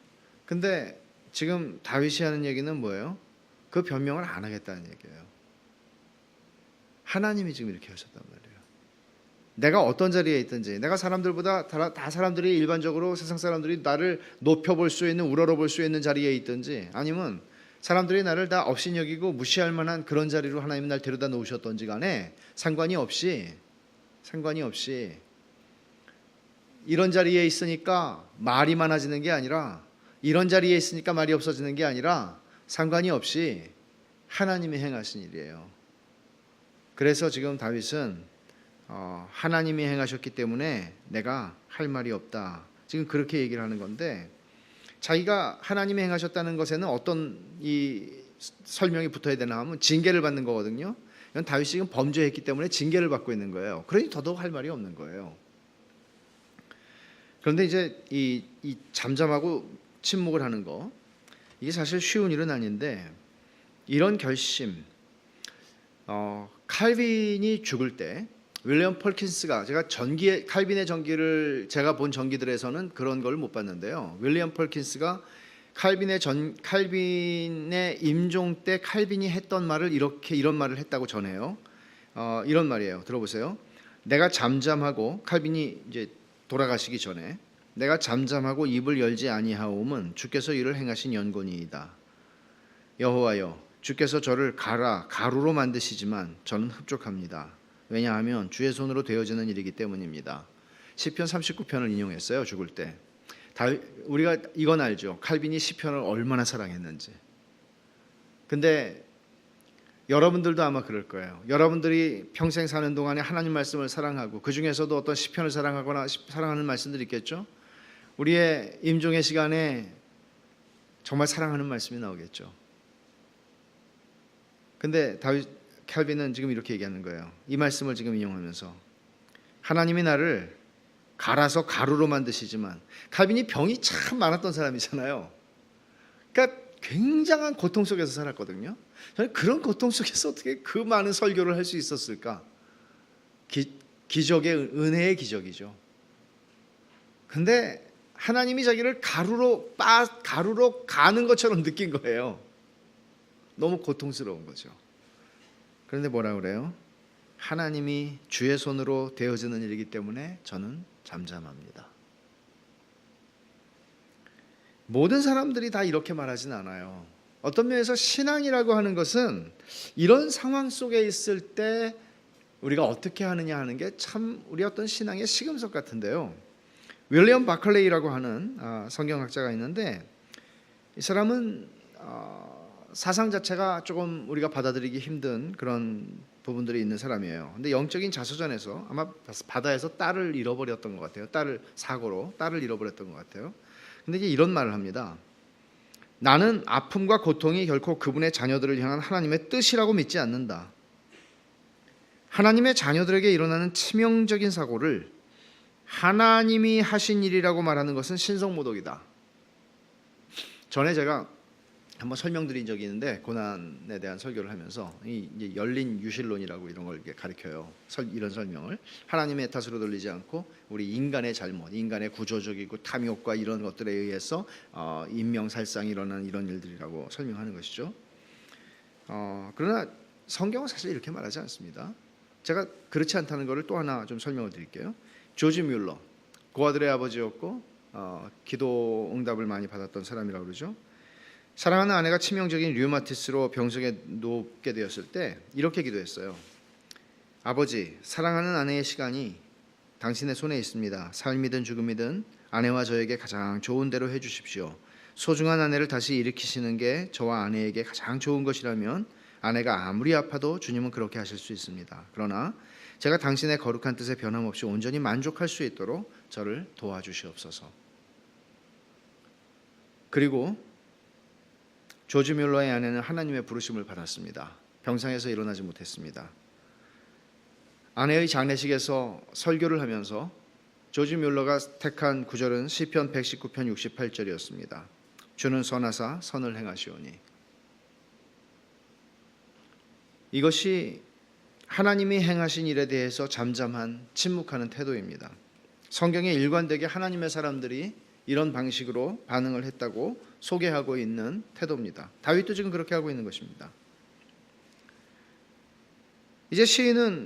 근데 지금 다윗이 하는 얘기는 뭐예요? 그 변명을 안 하겠다는 얘기예요. 하나님이 지금 이렇게 하셨단 말이에요. 내가 어떤 자리에 있든지, 내가 사람들보다 다 사람들이 일반적으로 세상 사람들이 나를 높여볼 수 있는, 우러러볼 수 있는 자리에 있든지, 아니면 사람들이 나를 다 업신여기고 무시할 만한 그런 자리로 하나님이 날 데려다 놓으셨던지 간에 상관이 없이 이런 자리에 있으니까 말이 많아지는 게 아니라, 이런 자리에 있으니까 말이 없어지는 게 아니라 상관이 없이 하나님이 행하신 일이에요. 그래서 지금 다윗은 하나님이 행하셨기 때문에 내가 할 말이 없다. 지금 그렇게 얘기를 하는 건데, 자기가 하나님이 행하셨다는 것에는 어떤 이 설명이 붙어야 되나 하면 징계를 받는 거거든요. 이건 다윗이 지금 범죄했기 때문에 징계를 받고 있는 거예요. 그러니 더더욱 할 말이 없는 거예요. 그런데 이제 이 잠잠하고 침묵을 하는 거, 이게 사실 쉬운 일은 아닌데, 이런 결심, 칼빈이 죽을 때 윌리엄 펄킨스가, 제가 칼빈의 전기를 제가 본 전기들에서는 그런 걸 못 봤는데요. 윌리엄 펄킨스가 칼빈의 임종 때 칼빈이 했던 말을 이런 말을 했다고 전해요. 이런 말이에요. 들어보세요. 내가 잠잠하고, 칼빈이 이제 돌아가시기 전에, 내가 잠잠하고 입을 열지 아니하오면 주께서 이를 행하신 연고니이다. 여호와여, 주께서 저를 가루로 만드시지만 저는 흡족합니다. 왜냐하면 주의 손으로 되어지는 일이기 때문입니다. 시편 39편을 인용했어요. 죽을 때. 우리가 이건 알죠. 칼빈이 시편을 얼마나 사랑했는지. 근데 여러분들도 아마 그럴 거예요. 여러분들이 평생 사는 동안에 하나님 말씀을 사랑하고, 그 중에서도 어떤 시편을 사랑하거나 사랑하는 말씀들이 있겠죠. 우리의 임종의 시간에 정말 사랑하는 말씀이 나오겠죠. 근데 칼빈은 지금 이렇게 얘기하는 거예요. 이 말씀을 지금 인용하면서, 하나님이 나를 갈아서 가루로 만드시지만, 칼빈이 병이 참 많았던 사람이잖아요. 그러니까 굉장한 고통 속에서 살았거든요. 저는 그런 고통 속에서 어떻게 그 많은 설교를 할 수 있었을까? 기적의, 은혜의 기적이죠. 근데 하나님이 자기를 가루로 가는 것처럼 느낀 거예요. 너무 고통스러운 거죠. 그런데 뭐라 그래요? 하나님이 주의 손으로 되어지는 일이기 때문에 저는 잠잠합니다. 모든 사람들이 다 이렇게 말하진 않아요. 어떤 면에서 신앙이라고 하는 것은 이런 상황 속에 있을 때 우리가 어떻게 하느냐 하는 게 참 우리 어떤 신앙의 시금석 같은데요. 윌리엄 바클레이라고 하는 성경학자가 있는데, 이 사람은 사상 자체가 조금 우리가 받아들이기 힘든 그런 부분들이 있는 사람이에요. 근데 영적인 자서전에서 아마 바다에서 딸을 잃어버렸던 것 같아요. 사고로 딸을 잃어버렸던 것 같아요. 근데 이제 이런 말을 합니다. 나는 아픔과 고통이 결코 그분의 자녀들을 향한 하나님의 뜻이라고 믿지 않는다. 하나님의 자녀들에게 일어나는 치명적인 사고를 하나님이 하신 일이라고 말하는 것은 신성모독이다. 전에 제가 한번 설명드린 적이 있는데, 고난에 대한 설교를 하면서 이제 열린 유실론이라고 이런 걸 이렇게 가르쳐요. 이런 설명을 하나님의 탓으로 돌리지 않고 우리 인간의 잘못, 인간의 구조적이고 탐욕과 이런 것들에 의해서 인명살상이 일어나는 이런 일들이라고 설명하는 것이죠. 그러나 성경은 사실 이렇게 말하지 않습니다. 제가 그렇지 않다는 것을 또 하나 좀 설명을 드릴게요. 조지 뮬러, 고아들의 아버지였고 기도 응답을 많이 받았던 사람이라고 그러죠. 사랑하는 아내가 치명적인 류마티스로 병석에 눕게 되었을 때 이렇게 기도했어요. 아버지, 사랑하는 아내의 시간이 당신의 손에 있습니다. 삶이든 죽음이든 아내와 저에게 가장 좋은 대로 해주십시오. 소중한 아내를 다시 일으키시는 게 저와 아내에게 가장 좋은 것이라면 아내가 아무리 아파도 주님은 그렇게 하실 수 있습니다. 그러나 제가 당신의 거룩한 뜻에 변함없이 온전히 만족할 수 있도록 저를 도와주시옵소서. 그리고 조지 뮬러의 아내는 하나님의 부르심을 받았습니다. 병상에서 일어나지 못했습니다. 아내의 장례식에서 설교를 하면서 조지 뮬러가 택한 구절은 시편 119편 68절이었습니다. 주는 선하사 선을 행하시오니. 이것이 하나님이 행하신 일에 대해서 잠잠한 침묵하는 태도입니다. 성경에 일관되게 하나님의 사람들이 이런 방식으로 반응을 했다고 소개하고 있는 태도입니다. 다윗도 지금 그렇게 하고 있는 것입니다. 이제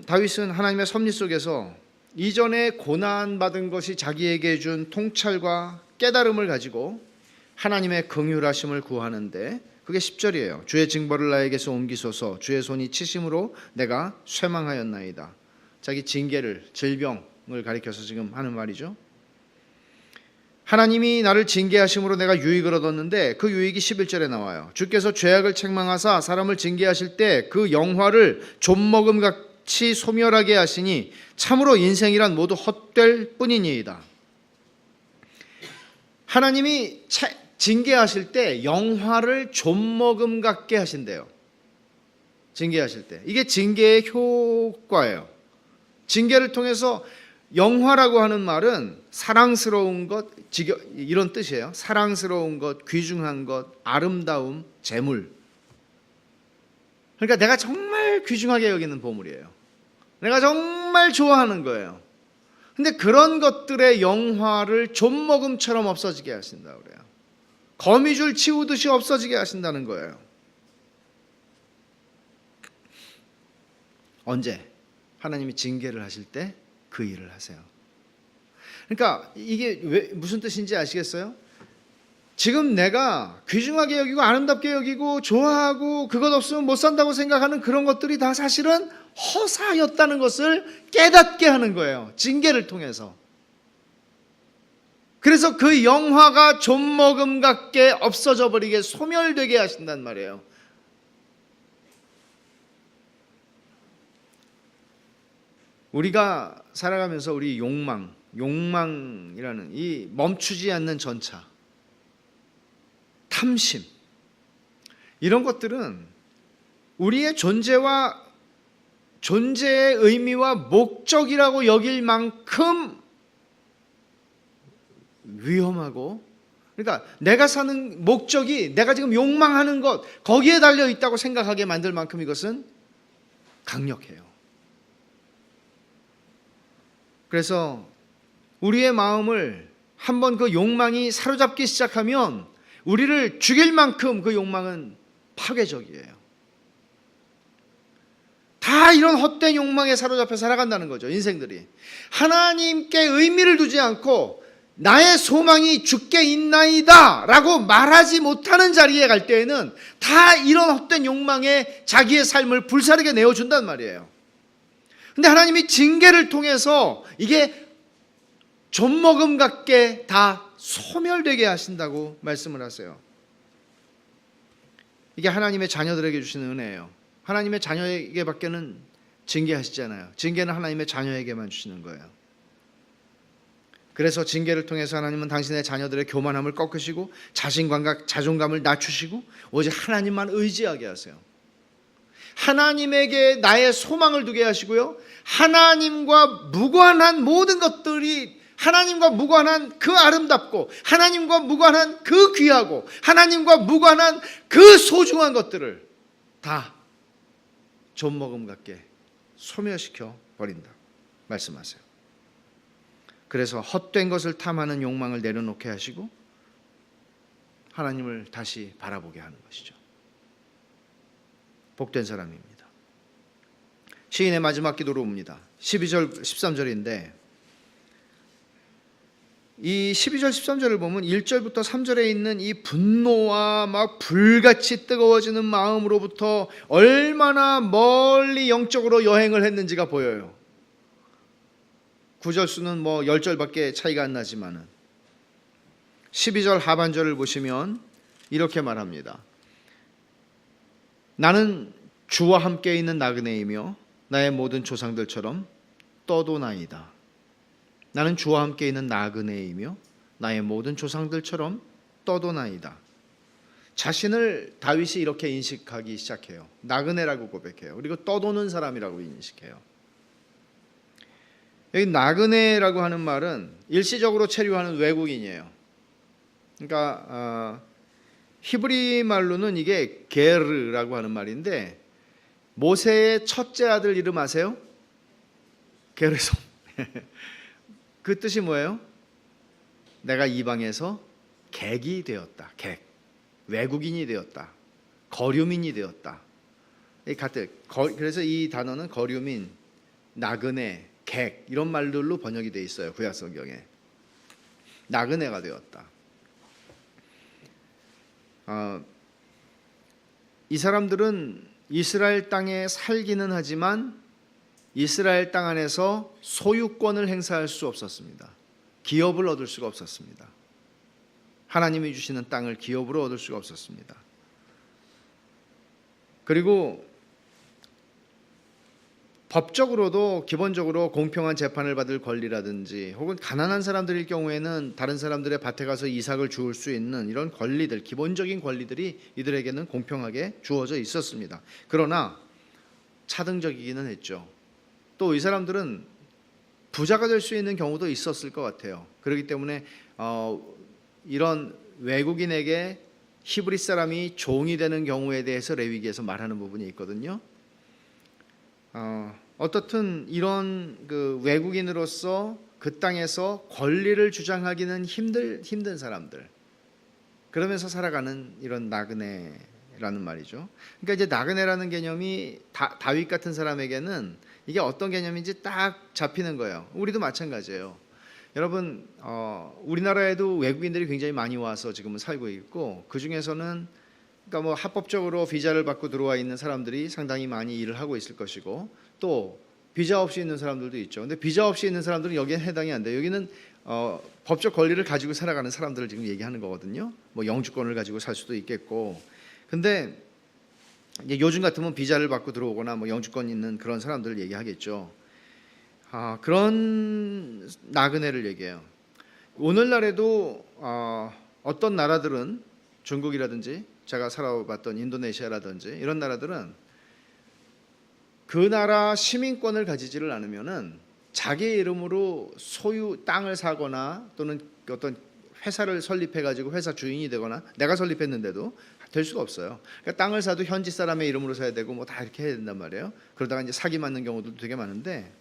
다윗은 하나님의 섭리 속에서 이전에 고난받은 것이 자기에게 준 통찰과 깨달음을 가지고 하나님의 긍휼하심을 구하는데, 그게 10절이에요. 주의 징벌을 나에게서 옮기소서. 주의 손이 치심으로 내가 쇠망하였나이다. 자기 징계를, 질병을 가리켜서 지금 하는 말이죠. 하나님이 나를 징계하심으로 내가 유익을 얻었는데 그 유익이 11절에 나와요. 주께서 죄악을 책망하사 사람을 징계하실 때 그 영화를 좀먹음같이 소멸하게 하시니 참으로 인생이란 모두 헛될 뿐이니이다. 하나님이 징계하실 때 영화를 좀먹음 같게 하신대요. 징계하실 때. 이게 징계의 효과예요. 징계를 통해서, 영화라고 하는 말은 사랑스러운 것, 이런 뜻이에요. 사랑스러운 것, 귀중한 것, 아름다움, 재물. 그러니까 내가 정말 귀중하게 여기는 보물이에요. 내가 정말 좋아하는 거예요. 근데 그런 것들의 영화를 좀먹음처럼 없어지게 하신다 그래요. 거미줄 치우듯이 없어지게 하신다는 거예요. 언제? 하나님이 징계를 하실 때 그 일을 하세요. 그러니까 이게 무슨 뜻인지 아시겠어요? 지금 내가 귀중하게 여기고 아름답게 여기고 좋아하고 그것 없으면 못 산다고 생각하는 그런 것들이 다 사실은 허사였다는 것을 깨닫게 하는 거예요. 징계를 통해서. 그래서 그 영화가 좀먹음 같게 없어져 버리게, 소멸되게 하신단 말이에요. 우리가 살아가면서 우리 욕망이라는 이 멈추지 않는 전차, 탐심, 이런 것들은 우리의 존재의 의미와 목적이라고 여길 만큼 위험하고, 그러니까 내가 사는 목적이 내가 지금 욕망하는 것, 거기에 달려 있다고 생각하게 만들 만큼 이것은 강력해요. 그래서 우리의 마음을 한번 그 욕망이 사로잡기 시작하면 우리를 죽일 만큼 그 욕망은 파괴적이에요. 다 이런 헛된 욕망에 사로잡혀 살아간다는 거죠, 인생들이. 하나님께 의미를 두지 않고 나의 소망이 주께 있나이다 라고 말하지 못하는 자리에 갈 때에는 다 이런 헛된 욕망에 자기의 삶을 불사르게 내어준단 말이에요. 근데 하나님이 징계를 통해서 이게 좀먹음 같게 다 소멸되게 하신다고 말씀을 하세요. 이게 하나님의 자녀들에게 주시는 은혜예요. 하나님의 자녀에게 밖에는 징계하시잖아요. 징계는 하나님의 자녀에게만 주시는 거예요. 그래서 징계를 통해서 하나님은 당신의 자녀들의 교만함을 꺾으시고 자신감과 자존감을 낮추시고 오직 하나님만 의지하게 하세요. 하나님에게 나의 소망을 두게 하시고요, 하나님과 무관한 모든 것들이 하나님과 무관한 그 아름답고 하나님과 무관한 그 귀하고 하나님과 무관한 그 소중한 것들을 다 존먹음 같게 소멸시켜 버린다 말씀하세요. 그래서 헛된 것을 탐하는 욕망을 내려놓게 하시고 하나님을 다시 바라보게 하는 것이죠. 복된 사람입니다. 시인의 마지막 기도로 옵니다. 12절 13절인데 이 12절 13절을 보면 1절부터 3절에 있는 이 분노와 막 불같이 뜨거워지는 마음으로부터 얼마나 멀리 영적으로 여행을 했는지가 보여요. 구절수는 뭐 10절밖에 차이가 안 나지만은 12절 하반절을 보시면 이렇게 말합니다. 나는 주와 함께 있는 나그네이며 나의 모든 조상들처럼 떠도나이다. 나는 주와 함께 있는 나그네이며 나의 모든 조상들처럼 떠도나이다. 자신을 다윗이 이렇게 인식하기 시작해요. 나그네라고 고백해요. 그리고 떠도는 사람이라고 인식해요. 여기 나그네라고 하는 말은 일시적으로 체류하는 외국인이에요. 그러니까 히브리 말로는 이게 게르라고 하는 말인데 모세의 첫째 아들 이름 아세요? 게르솜. 그 뜻이 뭐예요? 내가 이방에서 객이 되었다. 객. 외국인이 되었다. 거류민이 되었다. 그래서 이 단어는 거류민, 나그네, 객 이런 말들로 번역이 돼 있어요. 구약 성경에. 나그네가 되었다. 이 사람들은 이스라엘 땅에 살기는 하지만 이스라엘 땅 안에서 소유권을 행사할 수 없었습니다. 기업을 얻을 수가 없었습니다. 하나님이 주시는 땅을 기업으로 얻을 수가 없었습니다. 그리고 법적으로도 기본적으로 공평한 재판을 받을 권리라든지 혹은 가난한 사람들일 경우에는 다른 사람들의 밭에 가서 이삭을 주울 수 있는 이런 권리들, 기본적인 권리들이 이들에게는 공평하게 주어져 있었습니다. 그러나 차등적이기는 했죠. 또 이 사람들은 부자가 될 수 있는 경우도 있었을 것 같아요. 그렇기 때문에 이런 외국인에게 히브리 사람이 종이 되는 경우에 대해서 레위기에서 말하는 부분이 있거든요. 어떻든 이런 그 외국인으로서 그 땅에서 권리를 주장하기는 힘든 사람들, 그러면서 살아가는 이런 나그네라는 말이죠. 그러니까 이제 나그네라는 개념이 다윗 같은 사람에게는 이게 어떤 개념인지 딱 잡히는 거예요. 우리도 마찬가지예요. 여러분, 우리나라에도 외국인들이 굉장히 많이 와서 지금은 살고 있고 그 중에서는 그러니까 뭐 합법적으로 비자를 받고 들어와 있는 사람들이 상당히 많이 일을 하고 있을 것이고 또 비자 없이 있는 사람들도 있죠. 근데 비자 없이 있는 사람들은 여기에 해당이 안 돼요. 여기는 법적 권리를 가지고 살아가는 사람들을 지금 얘기하는 거거든요. 뭐 영주권을 가지고 살 수도 있겠고. 근데 이제 요즘 같으면 비자를 받고 들어오거나 뭐 영주권 있는 그런 사람들을 얘기하겠죠. 그런 나그네를 얘기해요. 오늘날에도 어떤 나라들은 중국이라든지 제가 살아봤던 인도네시아라든지 이런 나라들은 그 나라 시민권을 가지지를 않으면은 자기 이름으로 소유 땅을 사거나 또는 어떤 회사를 설립해 가지고 회사 주인이 되거나 내가 설립했는데도 될 수가 없어요. 그러니까 땅을 사도 현지 사람의 이름으로 사야 되고 뭐 다 이렇게 해야 된단 말이에요. 그러다가 이제 사기 맞는 경우도 되게 많은데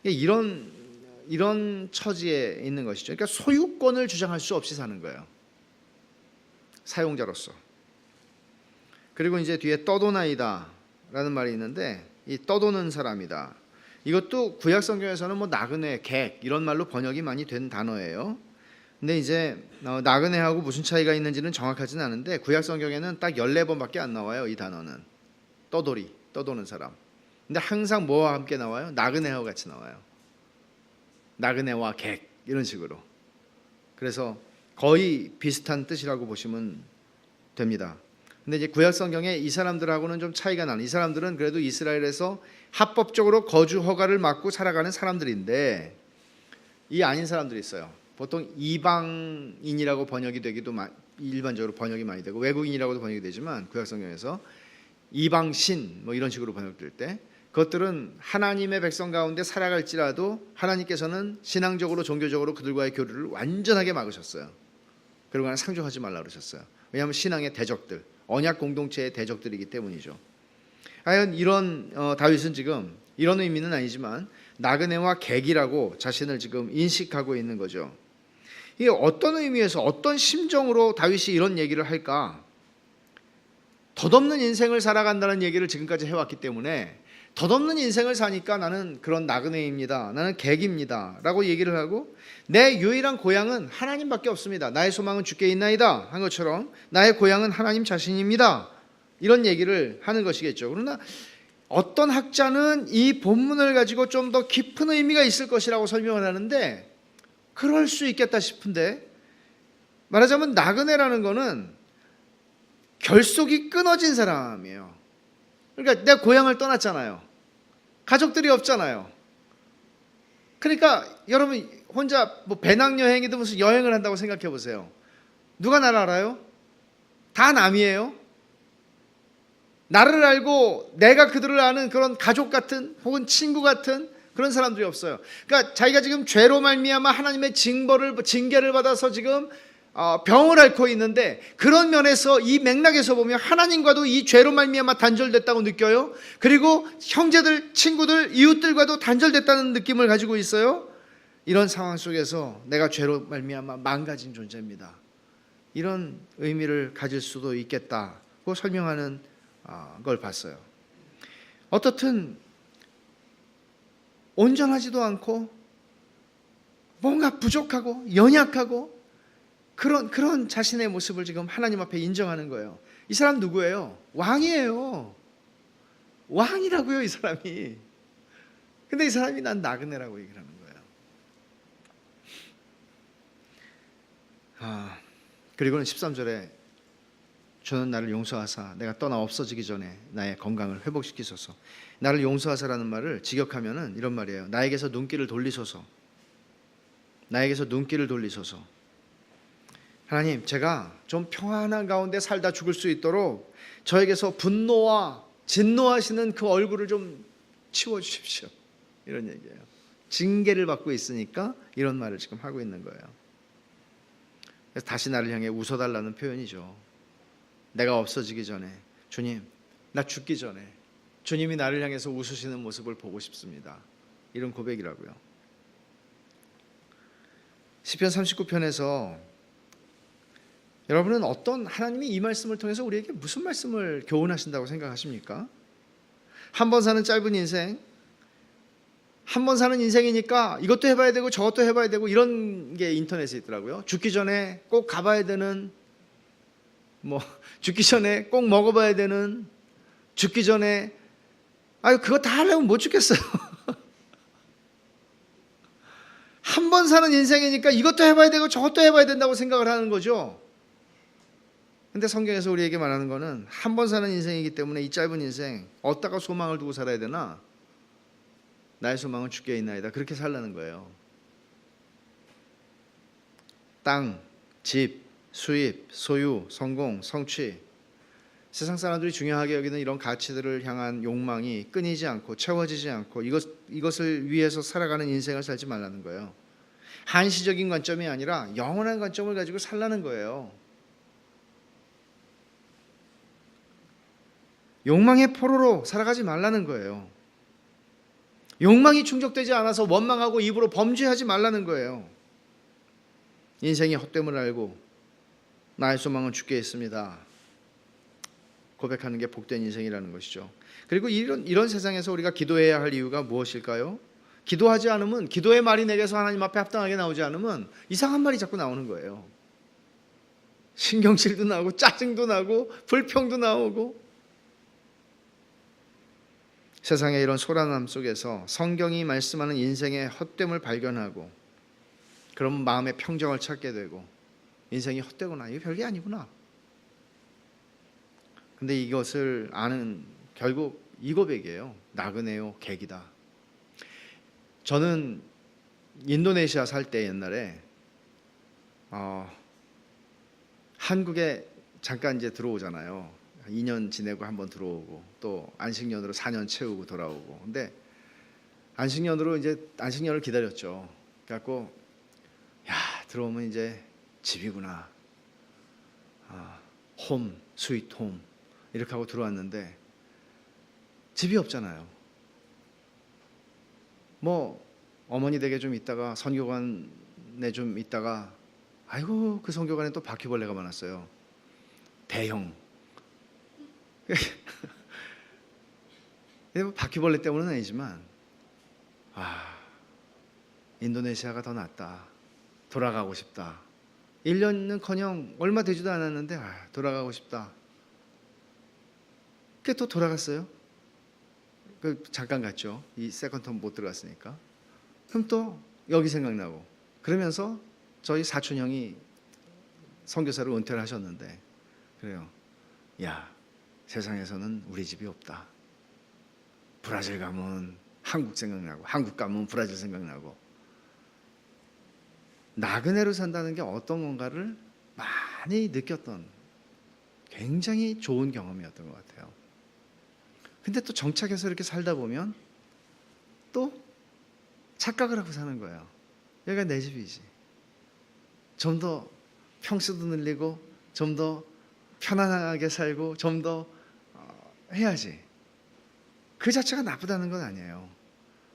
이런 처지에 있는 것이죠. 그러니까 소유권을 주장할 수 없이 사는 거예요. 사용자로서. 그리고 이제 뒤에 떠도나이다라는 말이 있는데 이 떠도는 사람이다. 이것도 구약 성경에서는 뭐 나그네, 객 이런 말로 번역이 많이 된 단어예요. 근데 이제 나그네하고 무슨 차이가 있는지는 정확하지는 않은데 구약 성경에는 딱 14번밖에 안 나와요. 이 단어는 떠돌이, 떠도는 사람. 근데 항상 뭐와 함께 나와요? 나그네하고 같이 나와요. 나그네와 객 이런 식으로. 그래서 거의 비슷한 뜻이라고 보시면 됩니다. 근데 이제 구약 성경에 이 사람들하고는 좀 차이가 나는, 이 사람들은 그래도 이스라엘에서 합법적으로 거주 허가를 받고 살아가는 사람들인데 이 아닌 사람들이 있어요. 보통 이방인이라고 번역이 되기도 일반적으로 번역이 많이 되고 외국인이라고도 번역이 되지만 구약 성경에서 이방신 뭐 이런 식으로 번역될 때 그것들은 하나님의 백성 가운데 살아갈지라도 하나님께서는 신앙적으로 종교적으로 그들과의 교류를 완전하게 막으셨어요. 그런 거는 상종하지 말라 그러셨어요. 왜냐하면 신앙의 대적들, 언약 공동체의 대적들이기 때문이죠. 하여간 이런 다윗은 지금 이런 의미는 아니지만 나그네와 객이라고 자신을 지금 인식하고 있는 거죠. 이게 어떤 의미에서 어떤 심정으로 다윗이 이런 얘기를 할까? 덧없는 인생을 살아간다는 얘기를 지금까지 해왔기 때문에 덧없는 인생을 사니까 나는 그런 나그네입니다, 나는 객입니다 라고 얘기를 하고, 내 유일한 고향은 하나님밖에 없습니다, 나의 소망은 주께 있나이다 한 것처럼 나의 고향은 하나님 자신입니다, 이런 얘기를 하는 것이겠죠. 그러나 어떤 학자는 이 본문을 가지고 좀 더 깊은 의미가 있을 것이라고 설명을 하는데, 그럴 수 있겠다 싶은데, 말하자면 나그네라는 거는 결속이 끊어진 사람이에요. 그러니까 내 고향을 떠났잖아요. 가족들이 없잖아요. 그러니까 여러분 혼자 뭐 배낭여행이든 무슨 여행을 한다고 생각해 보세요. 누가 나를 알아요? 다 남이에요. 나를 알고 내가 그들을 아는 그런 가족 같은 혹은 친구 같은 그런 사람들이 없어요. 그러니까 자기가 지금 죄로 말미암아 하나님의 징계를 받아서 지금 병을 앓고 있는데, 그런 면에서 이 맥락에서 보면 하나님과도 이 죄로 말미암아 단절됐다고 느껴요. 그리고 형제들, 친구들, 이웃들과도 단절됐다는 느낌을 가지고 있어요. 이런 상황 속에서 내가 죄로 말미암아 망가진 존재입니다, 이런 의미를 가질 수도 있겠다고 설명하는 걸 봤어요. 어떻든 온전하지도 않고 뭔가 부족하고 연약하고 그런 자신의 모습을 지금 하나님 앞에 인정하는 거예요. 이 사람 누구예요? 왕이에요. 왕이라고요, 이 사람이. 근데 이 사람이 난 나그네라고 얘기를 하는 거예요. 그리고는 13절에 주는 나를 용서하사 내가 떠나 없어지기 전에 나의 건강을 회복시키소서. 나를 용서하사라는 말을 직역하면은 이런 말이에요. 나에게서 눈길을 돌리소서. 나에게서 눈길을 돌리소서. 하나님, 제가 좀 평안한 가운데 살다 죽을 수 있도록 저에게서 분노와 진노하시는 그 얼굴을 좀 치워주십시오, 이런 얘기예요. 징계를 받고 있으니까 이런 말을 지금 하고 있는 거예요. 그래서 다시 나를 향해 웃어달라는 표현이죠. 내가 없어지기 전에, 주님, 나 죽기 전에 주님이 나를 향해서 웃으시는 모습을 보고 싶습니다, 이런 고백이라고요. 시편 39편에서 여러분은 어떤, 하나님이 이 말씀을 통해서 우리에게 무슨 말씀을 교훈하신다고 생각하십니까? 한 번 사는 짧은 인생, 한 번 사는 인생이니까 이것도 해봐야 되고 저것도 해봐야 되고 이런 게 인터넷에 있더라고요. 죽기 전에 꼭 가봐야 되는, 죽기 전에 꼭 먹어봐야 되는, 죽기 전에 그거 다 하려면 못 죽겠어요. 한 번 사는 인생이니까 이것도 해봐야 되고 저것도 해봐야 된다고 생각을 하는 거죠. 근데 성경에서 우리에게 말하는 거는 한 번 사는 인생이기 때문에 이 짧은 인생 어디다가 소망을 두고 살아야 되나? 나의 소망은 주께 있나이다, 그렇게 살라는 거예요. 땅, 집, 수입, 소유, 성공, 성취, 세상 사람들이 중요하게 여기는 이런 가치들을 향한 욕망이 끊이지 않고 채워지지 않고 이것을 위해서 살아가는 인생을 살지 말라는 거예요. 한시적인 관점이 아니라 영원한 관점을 가지고 살라는 거예요. 욕망의 포로로 살아가지 말라는 거예요. 욕망이 충족되지 않아서 원망하고 입으로 범죄하지 말라는 거예요. 인생의 헛됨을 알고 나의 소망은 주께 있습니다, 고백하는 게 복된 인생이라는 것이죠. 그리고 이런 세상에서 우리가 기도해야 할 이유가 무엇일까요? 기도하지 않으면, 기도의 말이 내게서 하나님 앞에 합당하게 나오지 않으면 이상한 말이 자꾸 나오는 거예요. 신경질도 나고 짜증도 나고 불평도 나오고. 세상의 이런 소란함 속에서 성경이 말씀하는 인생의 헛됨을 발견하고, 그러면 마음의 평정을 찾게 되고, 인생이 헛되구나, 이게 별게 아니구나. 근데 이것을 아는 결국 이 고백이에요. 나그네요, 객이다. 저는 인도네시아 살 때 옛날에 한국에 잠깐 이제 들어오잖아요. 2년 지내고 한번 들어오고 또 안식년으로 4년 채우고 돌아오고. 근데 안식년으로 이제 안식년을 기다렸죠. 그래갖고 야, 들어오면 이제 집이구나. 홈, 스위트 홈 이렇게 하고 들어왔는데 집이 없잖아요. 뭐 어머니 댁에 좀 있다가 선교관에 좀 있다가 아이고 그 선교관에 또 바퀴벌레가 많았어요. 대형. 바퀴벌레 때문은 아니지만 인도네시아가 더 낫다. 돌아가고 싶다. 1년은커녕 얼마 되지도 않았는데 돌아가고 싶다. 그게 또 돌아갔어요. 잠깐 갔죠. 이 세컨텀 못 들어갔으니까. 그럼 또 여기 생각나고. 그러면서 저희 사촌 형이 선교사로 은퇴를 하셨는데 그래요. 야, 세상에서는 우리 집이 없다. 브라질 가면 한국 생각나고 한국 가면 브라질 생각나고. 나그네로 산다는 게 어떤 건가를 많이 느꼈던 굉장히 좋은 경험이었던 것 같아요. 근데 또 정착해서 이렇게 살다 보면 또 착각을 하고 사는 거예요. 여기가 내 집이지. 좀 더 평수도 늘리고 좀 더 편안하게 살고 좀 더 해야지. 그 자체가 나쁘다는 건 아니에요.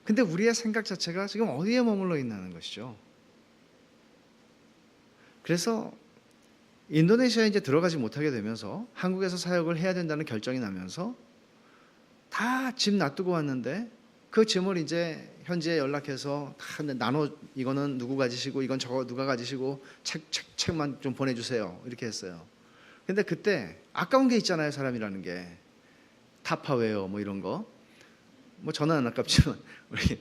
근데 우리의 생각 자체가 지금 어디에 머물러 있다는 것이죠. 그래서 인도네시아에 이제 들어가지 못하게 되면서 한국에서 사역을 해야 된다는 결정이 나면서 다 집 놔두고 왔는데 그 짐을 이제 현지에 연락해서 다 나눠, 이거는 누구 가지시고 이건 저거 누가 가지시고 책만 좀 보내주세요 이렇게 했어요. 근데 그때 아까운 게 있잖아요. 사람이라는 게 타파웨어 뭐 이런 거 뭐 저는 안 아깝지만 우리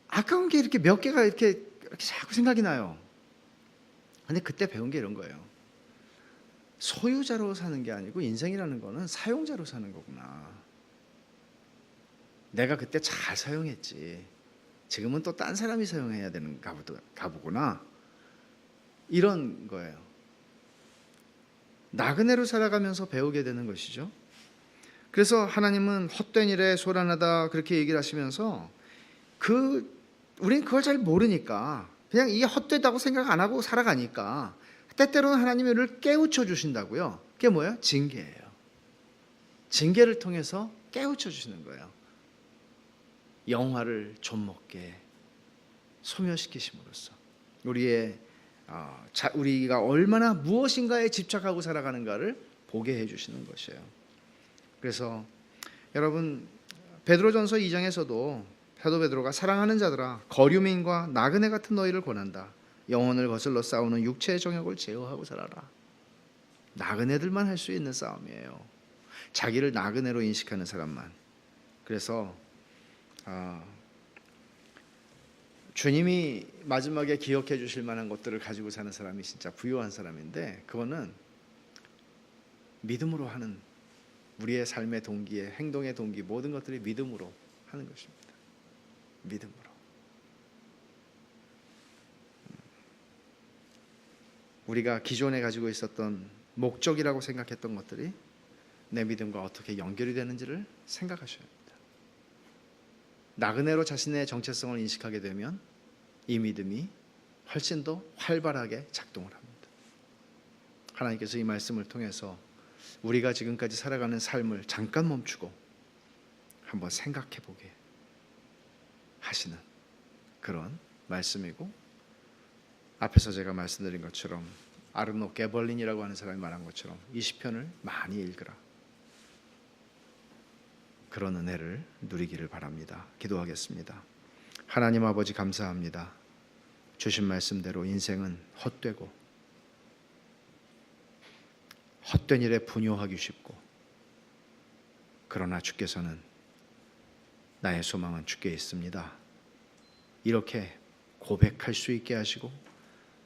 아까운 게 이렇게 몇 개가 이렇게 자꾸 생각이 나요. 근데 그때 배운 게 이런 거예요. 소유자로 사는 게 아니고 인생이라는 거는 사용자로 사는 거구나. 내가 그때 잘 사용했지. 지금은 또 딴 사람이 사용해야 되는 가보구나. 이런 거예요. 나그네로 살아가면서 배우게 되는 것이죠. 그래서 하나님은 헛된 일에 소란하다 그렇게 얘기를 하시면서 우린 그걸 잘 모르니까 그냥 이게 헛되다고 생각 안 하고 살아가니까 때때로는 하나님이 우리를 깨우쳐 주신다고요. 그게 뭐예요? 징계예요. 징계를 통해서 깨우쳐 주시는 거예요. 영화를 좀먹게 소멸시키심으로써 우리가 얼마나 무엇인가에 집착하고 살아가는가를 보게 해주시는 것이에요. 그래서 여러분 베드로전서 2장에서도 사도 베드로가 사랑하는 자들아 거류민과 나그네 같은 너희를 권한다. 영혼을 거슬러 싸우는 육체의 정욕을 제어하고 살아라. 나그네들만 할 수 있는 싸움이에요. 자기를 나그네로 인식하는 사람만. 그래서 주님이 마지막에 기억해 주실 만한 것들을 가지고 사는 사람이 진짜 부유한 사람인데 그거는 믿음으로 하는 우리의 삶의 동기에 행동의 동기 모든 것들이 믿음으로 하는 것입니다. 믿음으로. 우리가 기존에 가지고 있었던 목적이라고 생각했던 것들이 내 믿음과 어떻게 연결이 되는지를 생각하셔야 합니다. 나그네로 자신의 정체성을 인식하게 되면 이 믿음이 훨씬 더 활발하게 작동을 합니다. 하나님께서 이 말씀을 통해서 우리가 지금까지 살아가는 삶을 잠깐 멈추고 한번 생각해 보게 하시는 그런 말씀이고, 앞에서 제가 말씀드린 것처럼 아르노 게벌린이라고 하는 사람이 말한 것처럼 이 시편을 많이 읽으라. 그런 은혜를 누리기를 바랍니다. 기도하겠습니다. 하나님 아버지 감사합니다. 주신 말씀대로 인생은 헛되고 헛된 일에 분요하기 쉽고, 그러나 주께서는 나의 소망은 주께 있습니다. 이렇게 고백할 수 있게 하시고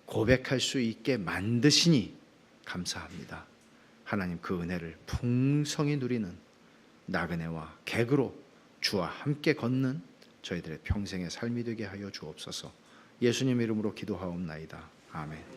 고백할 수 있게 만드시니 감사합니다. 하나님 그 은혜를 풍성히 누리는 나그네와 객으로 주와 함께 걷는 저희들의 평생의 삶이 되게 하여 주옵소서. 예수님 이름으로 기도하옵나이다. 아멘.